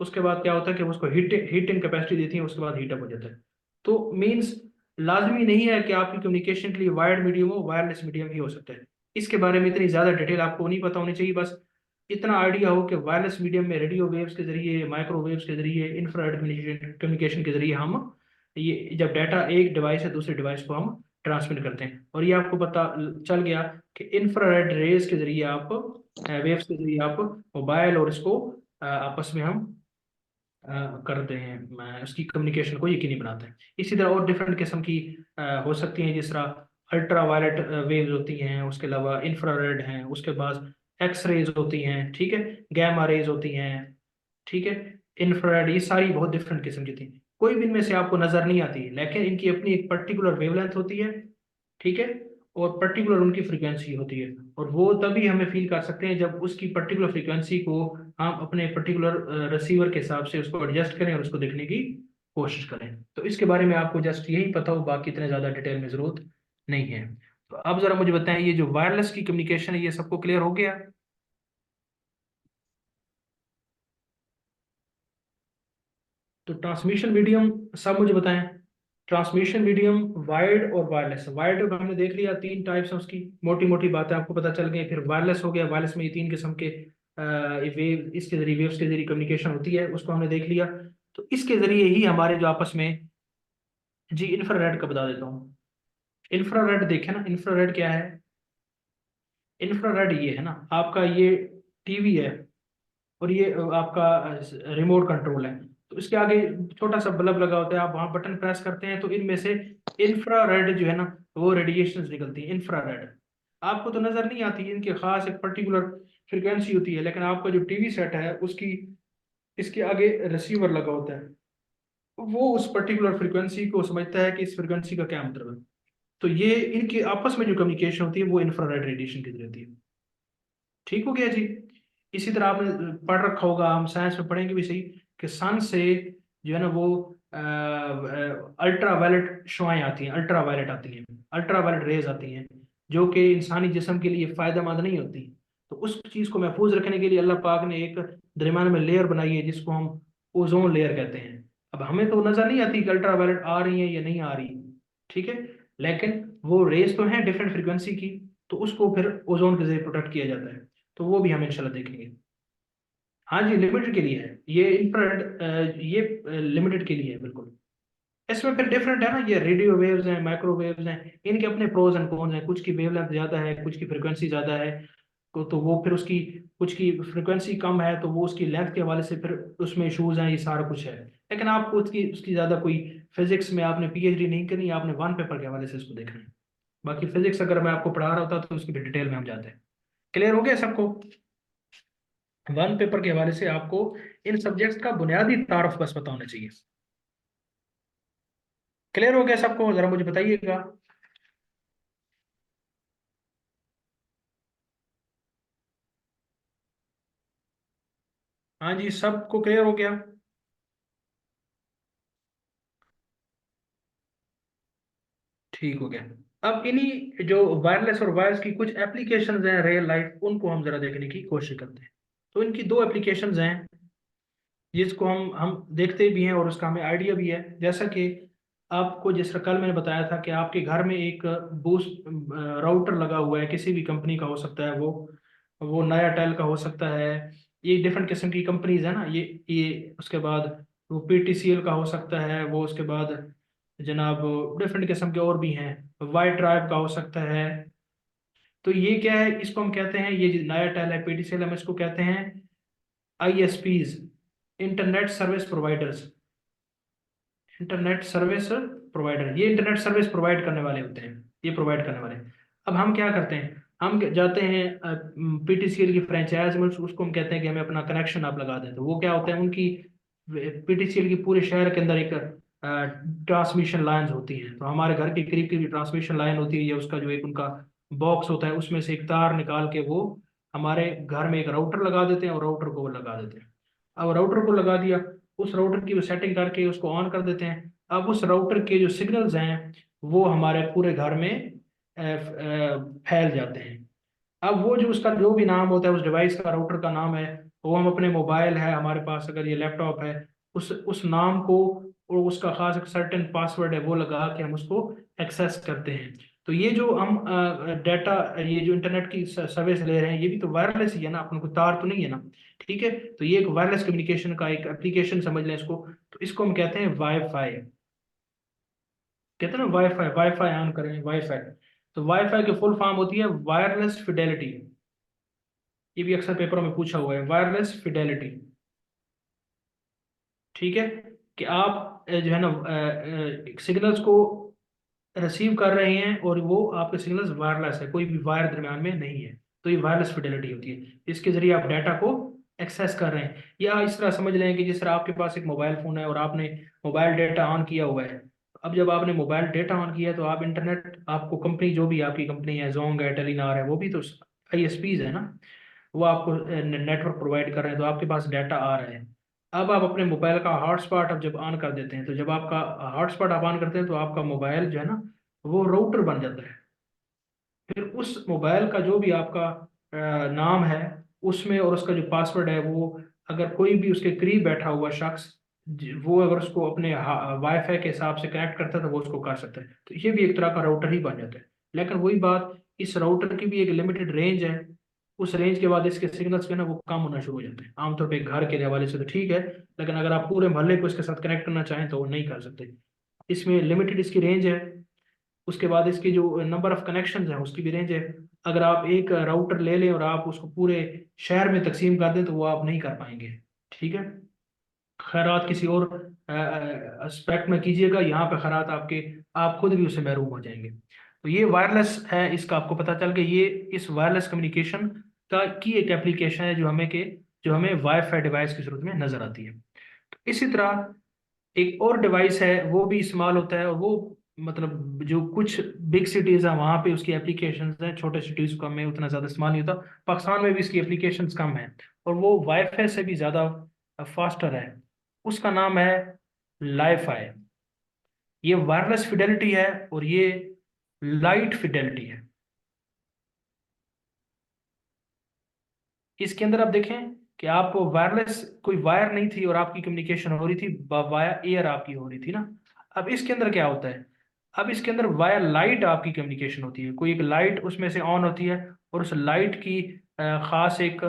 Speaker 1: उसके बाद क्या होता है कि उसको हीटिंग कैपेसिटी देती है, उसके बाद हीटअप हो जाता है। तो मीन्स लाजमी नहीं है कि आपकी कम्युनिकेशन के लिए वायर्ड मीडियम हो, वायरलेस मीडियम ही हो सकता है। इसके बारे में इतनी ज्यादा डिटेल आपको नहीं पता होनी चाहिए, बस इतना आइडिया हो कि वायरलेस मीडियम में रेडियो वेव्स के जरिए, माइक्रोवेव्स के जरिए, इंफ्रारेड कम्युनिकेशन के जरिए हम ये जब डाटा एक डिवाइस से दूसरे डिवाइस को हम ट्रांसमिट करते हैं। और ये आपको पता चल गया कि इंफ्रारेड रेज के जरिए आप, वेव्स के जरिए आप मोबाइल और इसको आपस में हम करते हैं, उसकी कम्युनिकेशन को यकीनी बनाते हैं। इसी तरह और डिफरेंट किस्म की हो सकती हैं, जिस तरह अल्ट्रा वायलेट वेव्स होती हैं, उसके अलावा इंफ्रारेड हैं, उसके बाद एक्स रेज होती हैं, ठीक है, गैमा रेज होती हैं, ठीक है, इंफ्रारेड, ये सारी बहुत डिफरेंट किस्म की थी। कोई भी इनमें से आपको नजर नहीं आती, लेकिन इनकी अपनी एक पर्टिकुलर वेवलेंथ होती है, ठीक है, और पर्टिकुलर उनकी फ्रीक्वेंसी होती है। और वो तभी हमें फील कर सकते हैं जब उसकी पर्टिकुलर फ्रीक्वेंसी को हम अपने पर्टिकुलर रिसीवर के हिसाब से उसको एडजस्ट करें और उसको देखने की कोशिश करें। तो इसके बारे में आपको जस्ट यही पता हो, बाकी इतने ज़्यादा डिटेल में ज़रूरत नहीं है। तो अब ज़रा मुझे बताएं, ये जो वायरलेस की कम्युनिकेशन है ये सबको क्लियर हो गया? तो ट्रांसमिशन मीडियम सब मुझे बताएं। ट्रांसमिशन मीडियम वायर्ड और वायरलेस। वायर्ड हमने देख लिया, तीन टाइप्स हैं उसकी, मोटी मोटी बातें आपको पता चल गई। फिर वायरलेस हो गया, वायरलेस में ये तीन किस्म के वेव, इसके जरिए वेव्स के जरिए कम्युनिकेशन होती है, उसको हमने देख लिया। तो इसके जरिए ही हमारे जो आपस में, जी इंफ्रारेड का बता देता हूँ। इंफ्रारेड देखे ना, इंफ्रारेड क्या है? इंफ्रारेड ये है ना, आपका ये टीवी है और ये आपका रिमोट कंट्रोल है, तो इसके आगे छोटा सा बल्ब लगा होता है, आप वहां बटन प्रेस करते हैं तो इनमें से इंफ्रारेड जो है ना वो रेडिएशंस निकलती है, इंफ्रारेड। आपको तो नजर नहीं आती, इनकी खास एक पर्टिकुलर फ्रिक्वेंसी होती है, लेकिन आपका जो टीवी सेट है उसकी इसके आगे रिसीवर लगा होता है, वो उस पर्टिकुलर फ्रिक्वेंसी को समझता है कि इस फ्रिक्वेंसी का क्या मतलब है। तो ये इनकी आपस में जो कम्युनिकेशन होती है वो इंफ्रारेड रेडिएशन की होती है। ठीक हो गया जी। इसी तरह आपने पढ़ रखा होगा, हम साइंस में पढ़ेंगे भी सही, कि सन से जो है ना वो अल्ट्रा वायलेट शुआएं आती हैं, अल्ट्रा वायलेट आती हैं, अल्ट्रा वायलेट रेज आती हैं, जो कि इंसानी जिस्म के लिए फ़ायदेमंद नहीं होती। तो उस चीज़ को महफूज रखने के लिए अल्लाह पाक ने एक दरमियान में लेयर बनाई है जिसको हम ओजोन लेयर कहते हैं। अब हमें तो नज़र नहीं आती कि अल्ट्रा वायलेट आ रही है या नहीं आ रही, ठीक है, लेकिन वो रेस तो हैं डिफरेंट फ्रिक्वेंसी की, तो उसको फिर ओजोन के जरिए प्रोटेक्ट किया जाता है। तो वो भी हम इंशाल्लाह देखेंगे। हाँ जी, लिमिटेड के लिए है ये इंफ्रारेड, ये लिमिटेड के लिए है बिल्कुल। इसमें फिर डिफरेंट है ना, ये रेडियो वेव्स हैं, माइक्रोवेव्स हैं, इनके अपने प्रोज एंड कॉन्स हैं। कुछ की वेवलेंथ ज्यादा है, कुछ की फ्रिक्वेंसी ज्यादा है, तो वो फिर उसकी, कुछ की फ्रिक्वेंसी कम है तो वो उसकी लेंथ के हवाले से फिर उसमें इशूज हैं, ये सारा कुछ है। लेकिन आपको उसकी उसकी ज्यादा कोई फिजिक्स में आपने पीएचडी नहीं करनी, आपने वन पेपर के हवाले से इसको देखना है। बाकी फिजिक्स अगर मैं आपको पढ़ा रहा होता तो उसकी भी डिटेल में हम जाते हैं। क्लियर हो गया सबको? वन पेपर के हवाले से आपको इन सब्जेक्ट्स का बुनियादी तारुफ बस पता होना चाहिए। क्लियर हो गया सबको? जरा मुझे बताइएगा। हाँ जी, सबको क्लियर हो गया? ठीक हो गया। अब इन्हीं जो वायरलेस और वायर्स की कुछ एप्लीकेशंस हैं रियल लाइफ, उनको हम जरा देखने की कोशिश करते हैं। तो इनकी दो एप्लीकेशंस हैं जिसको हम देखते भी हैं और उसका हमें आइडिया भी है। जैसा कि आपको जिस कल मैंने बताया था कि आपके घर में एक बूस्ट राउटर लगा हुआ है, किसी भी कंपनी का हो सकता है, वो नया टेल का हो सकता है, ये डिफरेंट किस्म की कंपनीज है ना, ये उसके बाद वो पीटीसीएल का हो सकता है, वो उसके बाद जनाब डिफरेंट किस्म के और भी हैं, वाई ट्राइब का हो सकता है। तो ये क्या है, इसको हम कहते हैं, ये जो नया टेल है पीटीसीएल, हम इसको कहते हैं ISPs, internet service providers. Internet service provider, ये इंटरनेट सर्विस प्रोवाइड करने वाले होते हैं, ये प्रोवाइड करने वाले। अब हम क्या करते हैं, हम जाते हैं पीटीसीएल की फ्रेंचाइज में, उसको हम कहते हैं कि हमें अपना कनेक्शन आप लगा दें। तो वो क्या होता है, उनकी पीटीसीएल की पूरे शहर के अंदर एक ट्रांसमिशन लाइन्स होती हैं। तो हमारे घर के करीब करीब ट्रांसमिशन लाइन होती है, या उसका जो एक उनका बॉक्स होता है उसमें से एक तार निकाल के वो हमारे घर में एक राउटर लगा देते हैं और राउटर को वो लगा देते हैं। अब राउटर को लगा दिया, उस राउटर की वो सेटिंग करके उसको ऑन कर देते हैं। अब उस राउटर के जो सिग्नल्स हैं वो हमारे पूरे घर में फैल जाते हैं। अब वो जो उसका जो भी नाम होता है, उस डिवाइस का, राउटर का नाम है, वो हम अपने मोबाइल है हमारे पास, अगर ये लैपटॉप है, उस नाम को और उसका खास एक सर्टेन पासवर्ड है वो लगा के हम उसको एक्सेस करते हैं। तो ये जो हम डाटा, ये जो इंटरनेट की सर्विस ले रहे हैं, ये भी तो वायरलेस ही है ना, अपन को तार तो नहीं है ना, ठीक है। तो ये एक वायरलेस कम्युनिकेशन का एक एप्लीकेशन समझ लें इसको। तो इसको हम कहते हैं वाईफाई, कहते हैं ना वाईफाई, वाईफाई ऑन करें वाईफाई। तो वाईफाई की फुल फॉर्म होती है वायरलेस फिडेलिटी। ये भी अक्सर पेपरों में पूछा हुआ है, वायरलेस फिडेलिटी, ठीक है। कि आप जो है ना सिग्नल्स को रिसीव कर रहे हैं और वो आपके सिग्नल्स वायरलेस है, कोई भी वायर दरम्यान में नहीं है। तो ये वायरलेस फिडेलिटी होती है, इसके जरिए आप डाटा को एक्सेस कर रहे हैं। या इस तरह समझ लें कि जिस तरह आपके पास एक मोबाइल फोन है और आपने मोबाइल डेटा ऑन किया हुआ है। अब जब आपने मोबाइल डेटा ऑन किया है तो आप इंटरनेट, आपको कंपनी जो भी आपकी कंपनी है, जोंग है, टेलीनार है, वो भी तो आईएसपीज है ना, वो आपको नेटवर्क प्रोवाइड कर रहे हैं, तो आपके पास डाटा आ रहा है। अब आप अपने मोबाइल का हॉटस्पॉट अब जब ऑन कर देते हैं, तो जब आपका हॉटस्पॉट आप ऑन करते हैं तो आपका मोबाइल जो है ना वो राउटर बन जाता है। फिर उस मोबाइल का जो भी आपका नाम है उसमें, और उसका जो पासवर्ड है वो, अगर कोई भी उसके करीब बैठा हुआ शख्स वो अगर उसको अपने वाईफाई के हिसाब से कनेक्ट करता है तो वो उसको कर सकता है। तो ये भी एक तरह का राउटर ही बन जाता है। लेकिन वही बात, इस राउटर की भी एक लिमिटेड रेंज है। उस रेंज के बाद इसके सिग्नल्स जो है ना वो कम होना शुरू हो जाते हैं। आमतौर पर घर के हवाले से तो ठीक है, लेकिन अगर आप पूरे मोहल्ले को इसके साथ कनेक्ट करना चाहें तो वो नहीं कर सकते। इसमें लिमिटेड इसकी रेंज है। उसके बाद इसकी जो नंबर ऑफ कनेक्शंस हैं उसकी भी रेंज है। अगर आप एक राउटर ले लें और आप उसको पूरे शहर में तकसीम कर दें तो वो आप नहीं कर पाएंगे, ठीक है। खैरात किसी और एस्पेक्ट में कीजिएगा, यहाँ पे खैरात आपके, आप खुद भी उससे महरूम हो जाएंगे। तो ये वायरलेस है, इसका आपको पता चल गया। ये इस वायरलेस कम्युनिकेशन का की एक एप्लीकेशन है जो हमें वाईफाई डिवाइस की जरूरत में नजर आती है। तो इसी तरह एक और डिवाइस है वो भी इस्तेमाल होता है, और वो मतलब जो कुछ बिग सिटीज हैं वहाँ पे उसकी एप्लीकेशंस हैं, छोटे सिटीज का में उतना ज़्यादा इस्तेमाल नहीं होता। पाकिस्तान में भी इसकी एप्लीकेशंस कम हैं और वो वाईफाई से भी ज़्यादा फास्टर है। उसका नाम है लाईफाई। ये वायरलेस फिडेलिटी है और ये लाइट फिडेलिटी है। इसके अंदर आप देखें कि आप वायरलेस, कोई वायर नहीं थी और आपकी कम्युनिकेशन हो रही थी वाया एयर आपकी हो रही थी ना। अब इसके अंदर क्या होता है, अब इसके अंदर वाया लाइट आपकी कम्युनिकेशन होती है, कोई एक लाइट उसमें से ऑन होती है और उस लाइट की खास एक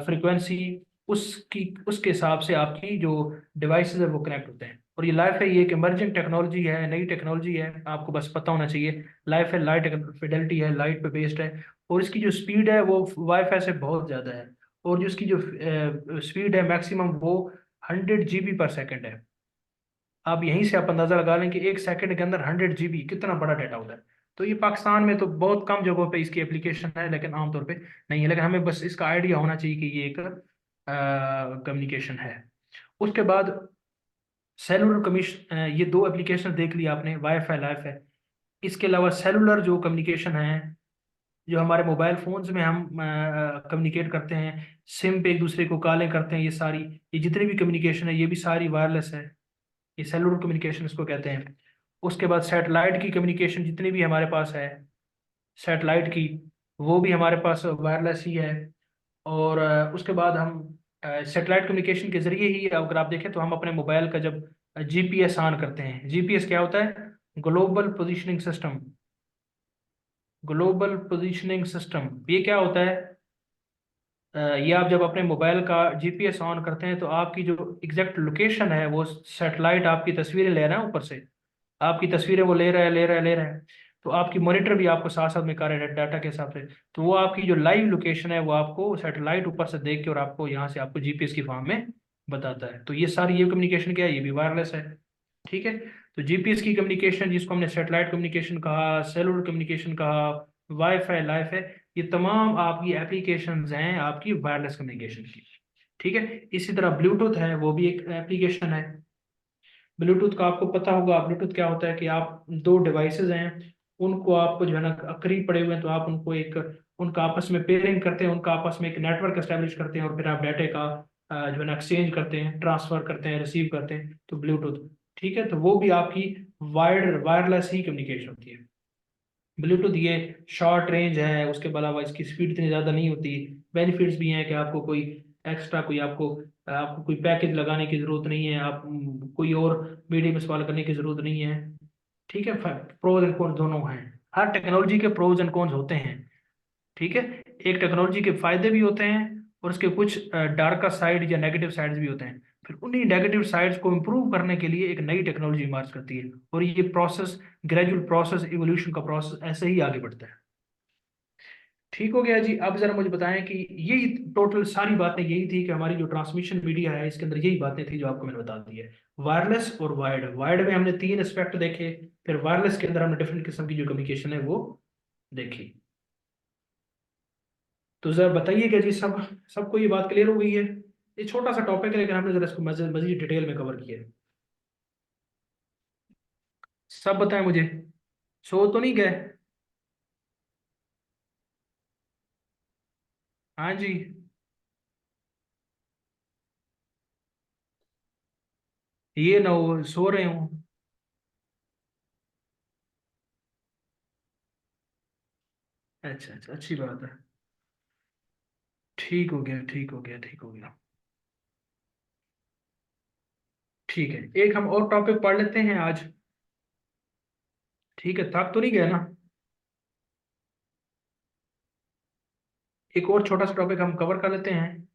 Speaker 1: फ्रिक्वेंसी, उसकी उसके हिसाब से आपकी जो डिवाइसेस है वो कनेक्ट होते हैं। और ये लाइफ है, ये एक इमर्जिंग टेक्नोलॉजी है, नई टेक्नोलॉजी है, आपको बस पता होना चाहिए। लाइफ है, लाइट फिडेलिटी है, लाइट पे बेस्ड है। और इसकी जो स्पीड है वो वाईफाई से बहुत ज़्यादा है। और जो इसकी जो स्पीड है मैक्सिमम वो 100 GB/सेकेंड है। आप यहीं से आप अंदाजा लगा लें कि 1 सेकंड के अंदर 100 GB कितना बड़ा डाटा होता है। तो ये पाकिस्तान में तो बहुत कम जगहों पे इसकी एप्लीकेशन है, लेकिन आमतौर पे नहीं है। लेकिन हमें बस इसका आइडिया होना चाहिए कि ये एक कम्युनिकेशन है। उसके बाद सेलुलर कमीशन, ये दो एप्लीकेशन देख लिया आपने, वाईफाई लाइफ है। इसके अलावा सेलुलर जो कम्युनिकेशन है, जो हमारे मोबाइल फोन्स में हम कम्युनिकेट करते हैं, सिम पे एक दूसरे को कॉलें करते हैं, ये सारी, ये जितनी भी कम्युनिकेशन है ये भी सारी वायरलेस है। ये सेलुलर कम्युनिकेशन इसको कहते हैं। उसके बाद सैटेलाइट की कम्युनिकेशन जितनी भी हमारे पास है, सैटेलाइट की, वो भी हमारे पास वायरलेस ही है। और उसके बाद हम सैटेलाइट कम्युनिकेशन के जरिए ही, अगर आप देखें तो हम अपने मोबाइल का जब जीपीएस ऑन करते हैं, जीपीएस क्या होता है, global positioning system. Global positioning system ये क्या होता है, ये आप जब अपने मोबाइल का जीपीएस ऑन करते हैं तो आपकी जो एग्जैक्ट लोकेशन है, वो सैटेलाइट आपकी तस्वीरें ले रहा है ऊपर से, आपकी तस्वीरें वो ले रहा है, ले रहा है, ले रहा है। तो आपकी मॉनिटर भी आपको साथ साथ में कर रहा है डाटा के हिसाब से। तो वो आपकी जो लाइव लोकेशन है वो आपको सैटेलाइट ऊपर से देख के और आपको यहाँ से आपको जीपीएस की फॉर्म में बताता है। तो ये सारी ये कम्युनिकेशन क्या है, ये भी वायरलेस है। ठीक है। तो जीपीएस की कम्युनिकेशन जिसको हमने सैटेलाइट कम्युनिकेशन कहा, सेलुलर कम्युनिकेशन कहा, वाईफाई लाइफ है, ये तमाम आपकी एप्लीकेशंस हैं आपकी वायरलेस कम्युनिकेशन की। ठीक है। इसी तरह ब्लूटूथ है, वो भी एक एप्लीकेशन है। ब्लूटूथ का आपको पता होगा, ब्लूटूथ क्या होता है कि आप दो डिवाइसेस हैं, उनको आपको जो है ना करीब पड़े हुए हैं, तो आप उनको एक, उनका आपस में पेयरिंग करते हैं, उनका आपस में एक नेटवर्क एस्टेब्लिश करते हैं और फिर आप डाटे का जो है ना एक्सचेंज करते हैं, ट्रांसफर करते हैं, रिसीव करते हैं, तो ब्लूटूथ। ठीक है। तो वो भी आपकी वायरलेस ही कम्युनिकेशन होती है। ब्लूटूथ ये शॉर्ट रेंज है, उसके अलावा इसकी स्पीड इतनी ज़्यादा नहीं होती। बेनिफिट्स भी हैं कि आपको कोई एक्स्ट्रा, कोई आपको आपको कोई पैकेज लगाने की ज़रूरत नहीं है, आप कोई और मीडियम इस्तेमाल करने की ज़रूरत नहीं है। ठीक है। प्रोज एंड कॉन्स दोनों हैं, हर टेक्नोलॉजी के प्रोज एंड कॉन्स होते हैं। ठीक है। एक टेक्नोलॉजी के फायदे भी होते हैं और उसके कुछ डार्कर साइड या नेगेटिव साइड्स भी होते हैं। फिर उन्हीं नेगेटिव साइड्स को इम्प्रूव करने के लिए एक नई टेक्नोलॉजी इमर्ज करती है, और ये प्रोसेस, ग्रेजुअल प्रोसेस, इवोल्यूशन का प्रोसेस ऐसे ही आगे बढ़ता है। ठीक हो गया जी। अब जरा मुझे बताएं कि यही टोटल सारी बातें यही थी कि हमारी जो ट्रांसमिशन मीडिया है इसके अंदर यही बातें थी जो आपको मैंने बता दी है। वायरलेस और वायर्ड, वायर्ड में हमने तीन एस्पेक्ट देखे, फिर वायरलेस के अंदर हमने डिफरेंट किस्म की जो कम्युनिकेशन है वो देखी। तो जरा बताइएगा जी, सबको ये बात क्लियर हो गई है? ये छोटा सा टॉपिक है लेकिन हमने जरा इसको मजीद मजीद डिटेल में कवर किया है। सब बताएं मुझे, सो तो नहीं गए? हाँ जी। ये ना हो सो रहे हूँ। अच्छा अच्छा, अच्छी बात है। ठीक हो गया, ठीक हो गया, ठीक हो गया। ठीक है, एक हम और टॉपिक पढ़ लेते हैं आज। ठीक है, थक तो नहीं गया ना? एक और छोटा सा टॉपिक हम कवर कर लेते हैं।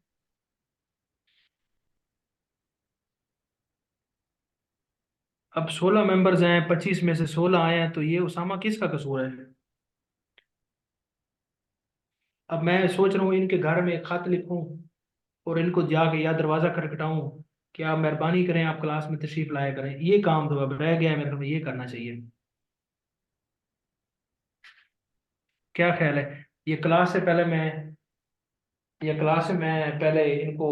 Speaker 1: अब 16 मेंबर्स हैं, 25 में से 16 आए हैं, तो ये उसामा किसका कसूर है? अब मैं सोच रहा हूँ इनके घर में एक खत लिखूं और इनको जाके या दरवाजा खटखटाऊं कि आप मेहरबानी करें, आप क्लास में तशरीफ लाया करें। ये काम तो अब रह गया है मेरे को, ये करना चाहिए। क्या ख्याल है? ये क्लास से पहले मैं ये क्लास में मैं पहले इनको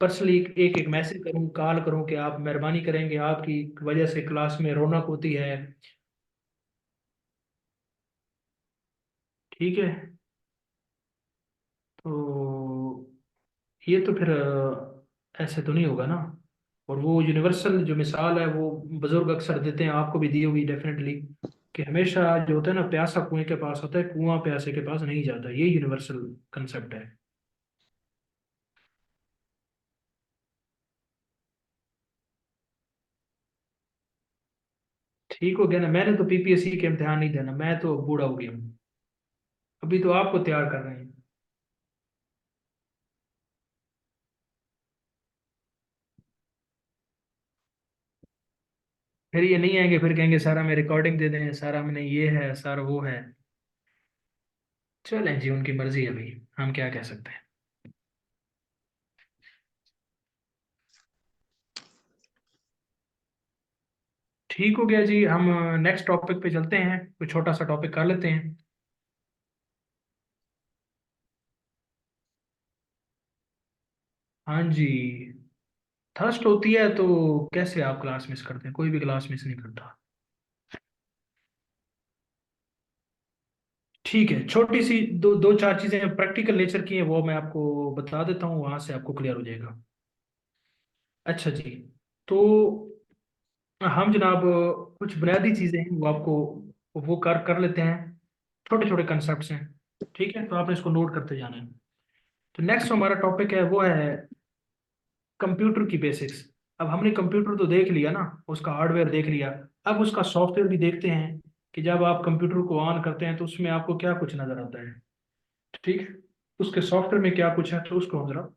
Speaker 1: पर्सनली एक एक मैसेज करूं, कॉल करूं कि आप मेहरबानी करेंगे, आपकी वजह से क्लास में रौनक होती है। ठीक है। तो ये तो फिर ऐसे तो नहीं होगा ना। और वो यूनिवर्सल जो मिसाल है वो बुजुर्ग अक्सर देते हैं, आपको भी दी होगी डेफिनेटली, कि हमेशा जो होता है ना, प्यासा कुएं के पास होता है, कुआं प्यासे के पास नहीं जाता। ये यूनिवर्सल कंसेप्ट है। ठीक हो गया ना, मैंने तो पीपीएससी के इम्तिहान नहीं देना, मैं तो बूढ़ा हो गया हूँ। अभी तो आपको तैयार कर रहे हैं। फिर ये नहीं आएंगे, फिर कहेंगे सर हमें रिकॉर्डिंग दे दें, सर हमने ये है, सर वो है। चलें जी, उनकी मर्जी है भाई, हम क्या कह सकते हैं। ठीक हो गया जी, हम नेक्स्ट टॉपिक पे चलते हैं, कोई छोटा सा टॉपिक कर लेते हैं। हाँ जी। थर्स्ट होती है तो कैसे आप क्लास मिस करते हैं? कोई भी क्लास मिस नहीं करता। ठीक है, छोटी सी दो दो चार चीजें प्रैक्टिकल नेचर की हैं, वो मैं आपको बता देता हूँ, वहां से आपको क्लियर हो जाएगा। अच्छा जी। तो हम जनाब कुछ बुनियादी चीजें हैं वो आपको वो कर कर लेते हैं। छोटे छोटे कंसेप्ट हैं, ठीक है, तो आपने इसको नोट करते जाना है। तो नेक्स्ट हमारा टॉपिक है वो है कंप्यूटर की बेसिक्स। अब हमने कंप्यूटर तो देख लिया ना, उसका हार्डवेयर देख लिया। अब उसका सॉफ्टवेयर भी देखते हैं कि जब आप कंप्यूटर को ऑन करते हैं तो उसमें आपको क्या कुछ नजर आता है। ठीक है, उसके सॉफ्टवेयर में क्या कुछ है, तो उसको हम जरा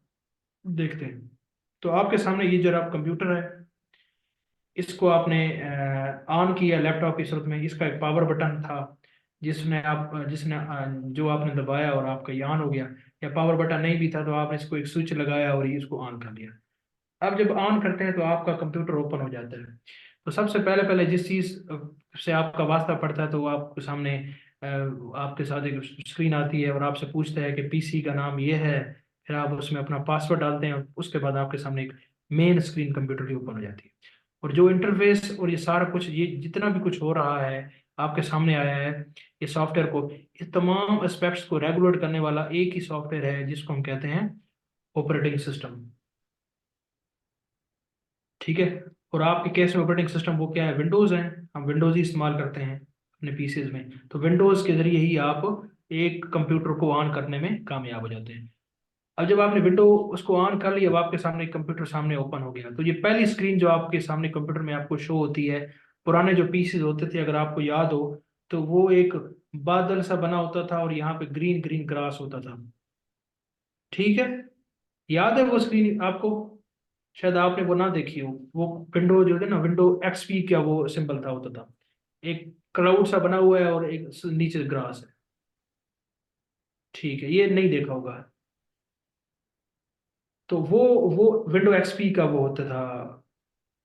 Speaker 1: देखते हैं। तो आपके सामने ये जरा कंप्यूटर है, इसको आपने ऑन किया लैपटॉप की सूरत में, इसका एक पावर बटन था जिसने जो आपने दबाया और आपका ये ऑन हो गया। या पावर बटन नहीं भी था तो आपने इसको एक स्विच लगाया और ये इसको ऑन कर लिया। अब जब ऑन करते हैं तो आपका कंप्यूटर ओपन हो जाता है। तो सबसे पहले पहले जिस चीज़ से आपका वास्ता पड़ता है, तो वो आपके सामने आपके साथ एक स्क्रीन आती है और आपसे पूछता है कि पीसी का नाम ये है। फिर आप उसमें अपना पासवर्ड डालते हैं और उसके बाद आपके सामने एक मेन स्क्रीन कंप्यूटर की ओपन हो जाती है। और जो इंटरफेस और ये सारा कुछ, ये जितना भी कुछ हो रहा है आपके सामने आया है, ये सॉफ्टवेयर को, इस तमाम एस्पेक्ट्स को रेगुलेट करने वाला एक ही सॉफ्टवेयर है जिसको हम कहते हैं ऑपरेटिंग सिस्टम। ठीक है। और आपके केस में ऑपरेटिंग सिस्टम वो क्या है? विंडोज है। हम विंडोज ही इस्तेमाल करते हैं अपने पीसीज में। तो विंडोज के जरिए ही आप एक कंप्यूटर को ऑन करने में कामयाब हो जाते हैं। अब जब आपने विंडो उसको ऑन कर लिया, अब आपके सामने एक कंप्यूटर सामने ओपन हो गया, तो ये पहली स्क्रीन जो आपके सामने कंप्यूटर में आपको शो होती है, पुराने जो पीसीज होते थे अगर आपको याद हो, तो वो एक बादल सा बना होता था और यहाँ पे ग्रीन ग्रीन ग्रास होता था। ठीक है, याद है वो स्क्रीन आपको? शायद आपने वो ना देखी हो। वो विंडो जो है ना, विंडो एक्सपी का वो सिंबल था, होता था एक क्लाउड सा बना हुआ है और एक नीचे ग्रास है। ठीक है, ये नहीं देखा होगा। तो वो विंडो एक्सपी का वो होता था।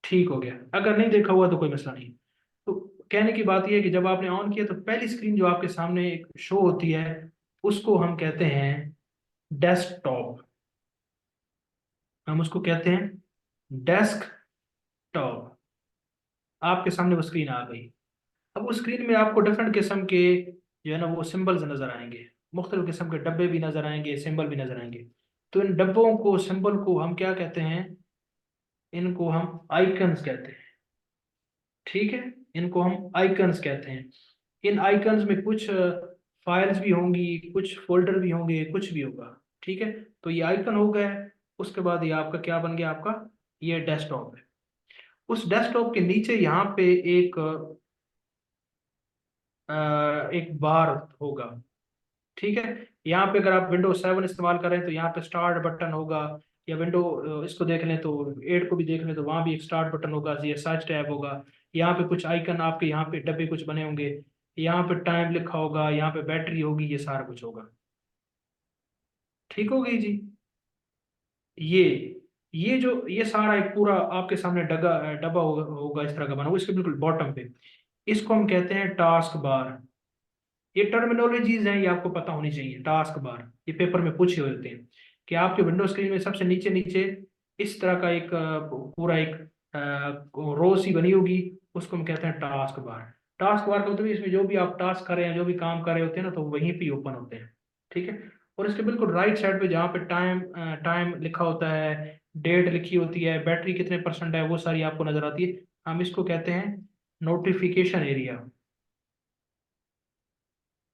Speaker 1: ठीक हो गया, अगर नहीं देखा हुआ तो कोई मसला नहीं। तो कहने की बात यह है कि जब आपने ऑन किया तो पहली स्क्रीन जो आपके सामने एक शो होती है, उसको हम कहते हैं डेस्कटॉप। हम उसको कहते हैं डेस्कटॉप। आपके सामने वो स्क्रीन आ गई। अब उस स्क्रीन में आपको डिफरेंट किस्म के जो है ना वो सिंबल्स नजर आएंगे। मुख्तलिफ किस्म के डब्बे भी नजर आएंगे, सिंबल भी नजर आएंगे। तो इन डब्बों को, सिंबल को हम क्या कहते हैं? इनको हम आइकन्स कहते हैं। ठीक है, इनको हम आइकन्स कहते हैं। इन आइकन्स में कुछ फाइल्स भी होंगी, कुछ फोल्डर भी होंगे, कुछ भी होगा। ठीक है, तो ये आइकन हो गया है। उसके बाद ये आपका क्या बन गया? आपका ये डेस्कटॉप है। उस डेस्कटॉप के नीचे यहाँ पे एक एक बार होगा। ठीक है, यहाँ पे अगर आप विंडो 7 इस्तेमाल करें तो यहाँ पे स्टार्ट बटन होगा। या विंडो इसको देख लें तो 8 को भी देख लें तो वहाँ भी एक स्टार्ट बटन होगा, ये सर्च टैब होगा। यहाँ पे कुछ आइकन आपके यहाँ पे डब्बे कुछ बने होंगे। यहाँ पे टाइम लिखा होगा, यहाँ पे बैटरी होगी, ये सारा कुछ होगा। ठीक हो गई जी। ये ये सारा एक पूरा आपके सामने डब्बा होगा इस तरह का बना हुआ, इसके बिल्कुल बॉटम पे इसको हम कहते हैं टास्क बार। ये टर्मिनोलॉजीज हैं, ये आपको पता होनी चाहिए। टास्क बार ये पेपर में पूछे हुए होते हैं कि आपके विंडो स्क्रीन में सबसे नीचे नीचे इस तरह का एक पूरा एक रो सी बनी होगी, उसको हम कहते हैं टास्क बार। टास्क बार का मतलब इसमें जो भी आप टास्क कर रहे हैं, जो भी काम कर रहे होते हैं ना, तो वहीं पे ओपन होते हैं। ठीक है, और इसके बिल्कुल राइट साइड पे जहाँ पे टाइम टाइम लिखा होता है, डेट लिखी होती है, बैटरी कितने परसेंट है, वो सारी आपको नजर आती है। हम इसको कहते हैं नोटिफिकेशन एरिया।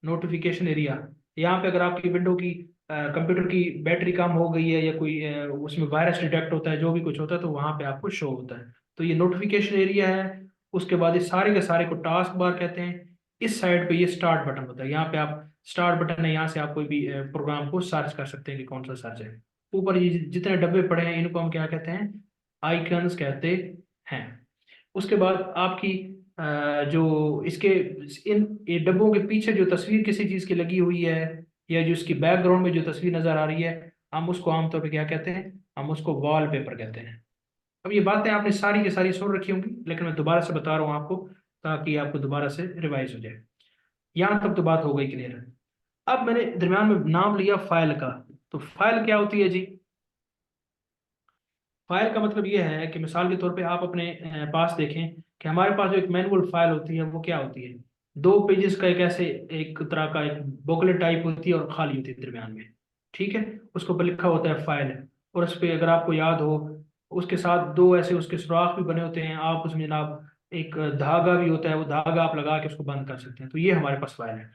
Speaker 1: Notification area. यहाँ पे अगर आपकी विंडो की कंप्यूटर की बैटरी कम हो गई है या कोई उसमें वायरस डिटेक्ट होता है, जो भी कुछ होता है, तो वहाँ पे आपको शो होता है। तो ये नोटिफिकेशन एरिया है। उसके बाद ये सारे के सारे को टास्क बार कहते हैं। इस साइड पे ये स्टार्ट बटन होता है, यहाँ पे आप स्टार्ट बटन है, यहाँ से आप कोई भी प्रोग्राम को सर्च कर सकते हैं कि कौन सा सर्च है। ऊपर ये जितने डब्बे पड़े हैं इनको हम क्या कहते हैं, आइकन्स कहते हैं। उसके बाद आपकी जो इसके इन ये डब्बों के पीछे जो तस्वीर किसी चीज की लगी हुई है, या जो इसकी बैकग्राउंड में जो तस्वीर नजर आ रही है, हम उसको आमतौर पे क्या कहते हैं, हम उसको वॉलपेपर कहते हैं। अब ये बातें आपने सारी की सारी सुन रखी होंगी, लेकिन मैं दोबारा से बता रहा हूँ आपको, ताकि आपको दोबारा से रिवाइज हो जाए। यहाँ तक तो बात हो गई क्लियर। अब मैंने दरम्यान में नाम लिया फाइल का। तो फाइल क्या होती है जी? फाइल का मतलब ये है कि मिसाल के तौर पे आप अपने पास देखें कि हमारे पास जो एक मैनुअल फाइल होती है वो क्या होती है, 2 पेजेस का एक ऐसे एक तरह का एक बुकलेट टाइप होती है और खाली होती है दरम्यान में। ठीक है, उसके ऊपर लिखा होता है फाइल, और उस पर अगर आपको याद हो, उसके साथ 2 ऐसे उसके सुराख भी बने होते हैं, आप उसमें जनाब एक धागा भी होता है, वो धागा आप लगा के उसको बंद कर सकते हैं। तो ये हमारे पास फाइल है।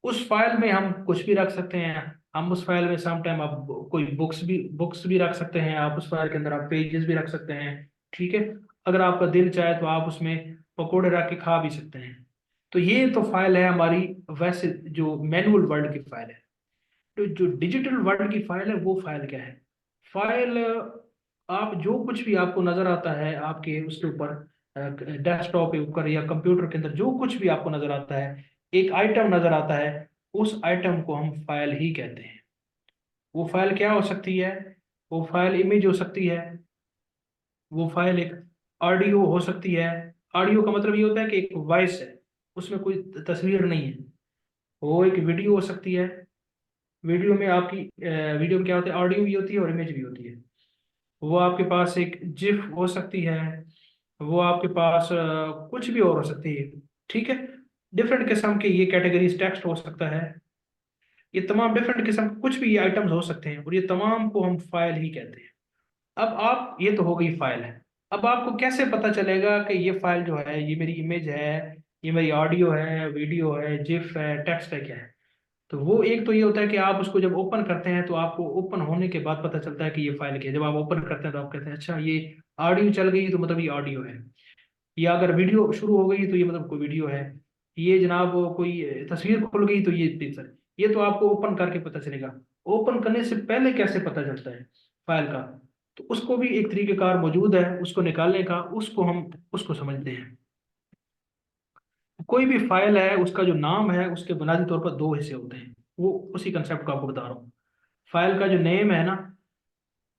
Speaker 1: उस फाइल में हम कुछ भी रख सकते हैं। हम उस फाइल में सम टाइम आप कोई बुक्स भी रख सकते हैं, आप उस फाइल के अंदर आप पेजेस भी रख सकते हैं। ठीक है, अगर आपका दिल चाहे तो आप उसमें पकोड़े रख के खा भी सकते हैं। तो ये तो फाइल है हमारी, वैसे जो मैनुअल वर्ल्ड की फाइल है। तो जो डिजिटल वर्ल्ड की फाइल है वो फाइल क्या है? फाइल, आप जो कुछ भी आपको नजर आता है आपके उसके ऊपर, डेस्कटॉप के ऊपर या कंप्यूटर के अंदर जो कुछ भी आपको नजर आता है, एक आइटम नजर आता है, उस आइटम को हम फाइल ही कहते हैं। वो फाइल क्या हो सकती है? वो फाइल इमेज हो सकती है, वो फाइल एक ऑडियो हो सकती है। ऑडियो का मतलब ये होता है कि एक वॉइस है, उसमें कोई तस्वीर नहीं है। वो एक वीडियो हो सकती है। वीडियो में आपकी वीडियो में क्या होता है, ऑडियो भी होती है और इमेज भी होती है। वो आपके पास एक जिफ हो सकती है। वो आपके पास कुछ भी और हो सकती है। ठीक है, डिफरेंट किस्म के ये कैटेगरीज, टेक्स्ट हो सकता है, ये तमाम डिफरेंट किस्म के कुछ भी ये आइटम्स हो सकते हैं, और ये तमाम को हम फाइल ही कहते हैं। अब आप, ये तो हो गई फाइल है। अब आपको कैसे पता चलेगा कि ये फाइल जो है ये मेरी इमेज है, ये मेरी ऑडियो है, वीडियो है, जिफ है, टेक्स्ट है, क्या है? तो वो एक तो ये होता है कि आप उसको जब ओपन करते हैं तो आपको ओपन होने के बाद पता चलता है कि ये फाइल क्या है। जब आप ओपन करते हैं तो आप कहते हैं अच्छा ये ऑडियो चल गई तो मतलब ये ऑडियो है, या अगर वीडियो शुरू हो गई तो ये मतलब कोई वीडियो है, ये जनाब कोई तस्वीर खुल गई तो ये पिक्चर। ये तो आपको ओपन करके पता चलेगा। ओपन करने से पहले कैसे पता चलता है फाइल का? तो उसको भी एक तरीकेकार मौजूद है उसको निकालने का, उसको हम उसको समझते हैं। कोई भी फाइल है उसका जो नाम है उसके बुनियादी तौर पर 2 हिस्से होते हैं। वो उसी कंसेप्ट को आपको बता रहा हूँ। फाइल का जो नेम है ना,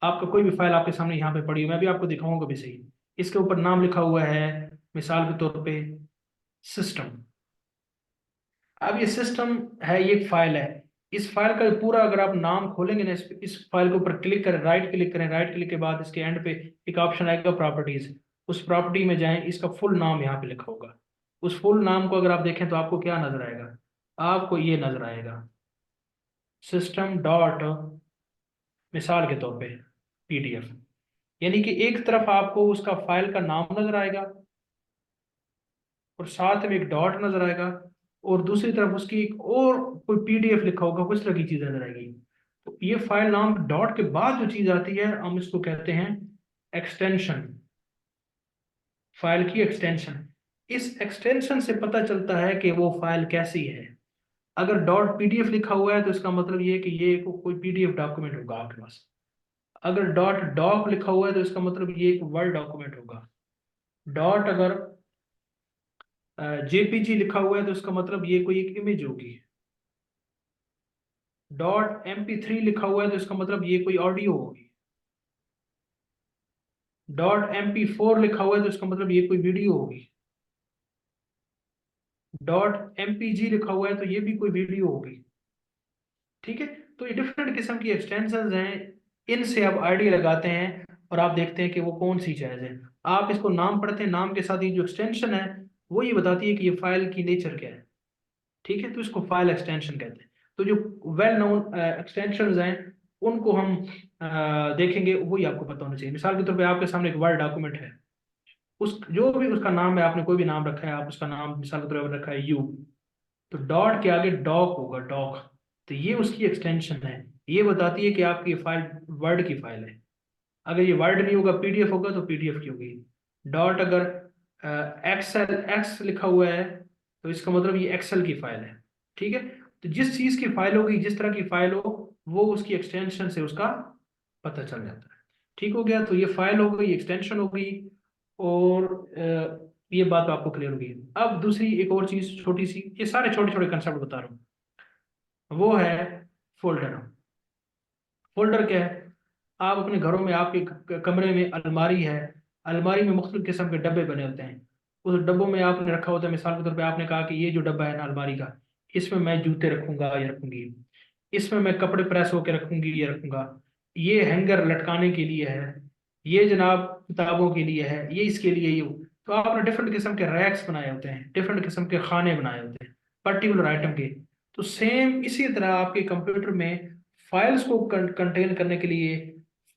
Speaker 1: आपका कोई भी फाइल आपके सामने यहाँ पे पड़ी है, मैं भी आपको दिखाऊंगा भी सही। इसके ऊपर नाम लिखा हुआ है, मिसाल के तौर पे सिस्टम। अब ये सिस्टम है, ये एक फाइल है। इस फाइल का पूरा अगर आप नाम खोलेंगे ना, इस फाइल के ऊपर क्लिक करें, राइट क्लिक करें, राइट क्लिक के बाद इसके एंड पे एक ऑप्शन आएगा प्रॉपर्टीज। उस प्रॉपर्टी में जाएं, इसका फुल नाम यहाँ पे लिखा होगा। उस फुल नाम को अगर आप देखें तो आपको क्या नजर आएगा? आपको ये नजर आएगा, सिस्टम डॉट, मिसाल के तौर पे पीडीएफ। यानी कि एक तरफ आपको उसका फाइल का नाम नजर आएगा और साथ में एक डॉट नजर आएगा, और दूसरी तरफ उसकी एक और कोई पीडीएफ लिखा होगा, कुछ तरह की चीज नजर आएगी। तो ये फाइल नाम डॉट के बाद जो चीज आती है हम इसको कहते हैं एक्सटेंशन, फाइल की एक्सटेंशन। इस एक्सटेंशन से पता चलता है कि वो फाइल कैसी है। अगर डॉट पीडीएफ लिखा हुआ है तो इसका मतलब ये है कि ये कोई पीडीएफ डॉक्यूमेंट होगा आपके पास। अगर डॉट डॉक लिखा हुआ है तो इसका मतलब ये एक वर्ड डॉक्यूमेंट होगा। डॉट अगर जेपीजी लिखा हुआ है तो इसका मतलब ये कोई एक इमेज होगी। डॉट MP3 लिखा हुआ है तो इसका मतलब ये कोई ऑडियो होगी। डॉट MP4 लिखा हुआ है तो इसका मतलब ये कोई वीडियो होगी। डॉट MPG लिखा हुआ है तो ये भी कोई वीडियो होगी। ठीक है, तो ये डिफरेंट किस्म की एक्सटेंशंस हैं, इनसे आप आईडी लगाते हैं और आप देखते हैं कि वो कौन सी चीज है। आप इसको नाम पढ़ते हैं, नाम के साथ ये जो एक्सटेंशन है वो ये बताती है कि ये फाइल की नेचर क्या है। ठीक है, तो इसको फाइल एक्सटेंशन कहते हैं। तो जो वेल नोन एक्सटेंशन हैं उनको हम देखेंगे, वही आपको पता होना चाहिए। मिसाल के तौर पे आपके सामने एक वर्ड डॉक्यूमेंट है, उस जो भी उसका नाम है, आपने कोई भी नाम रखा है, आप उसका नाम मिसाल के तौर पर रखा है यू, तो डॉट के आगे डॉक होगा, डॉक। तो ये उसकी एक्सटेंशन है, ये बताती है कि आपकी फाइल वर्ड की फाइल है। अगर ये वर्ड नहीं होगा, पीडीएफ होगा तो पीडीएफ की होगी। डॉट अगर एक्सेल एक्स लिखा हुआ है, तो इसका मतलब ये एक्सेल की फाइल है। ठीक है, तो जिस चीज की फाइल होगी, जिस तरह की फाइल हो, वो उसकी एक्सटेंशन से उसका पता चल जाता है। ठीक हो गया, तो ये फाइल हो गई, एक्सटेंशन हो गई, और ये बात आपको क्लियर होगी। अब दूसरी एक और चीज छोटी सी, ये सारे छोटे छोटे कंसेप्ट बता रहा हूँ, वो है फोल्डर। फोल्डर क्या है? आप अपने घरों में, आपके कमरे में अलमारी है, अलमारी में मुख्तलिफ किस्म के डब्बे बने होते हैं। उस डब्बों में आपने रखा होता है, मिसाल के तौर पे आपने कहा कि ये जो डब्बा है ना अलमारी का, इसमें मैं जूते रखूंगा या रखूंगी, इसमें मैं कपड़े प्रेस होकर रखूंगी या रखूंगा, ये हैंगर लटकाने के लिए है, ये जनाब किताबों के लिए है, ये इसके लिए ये। तो आपने डिफरेंट किस्म के रैक्स बनाए होते हैं, डिफरेंट किस्म के खाने बनाए होते हैं पर्टिकुलर आइटम के। तो सेम इसी तरह आपके कंप्यूटर में फाइल्स को कंटेन करने के लिए,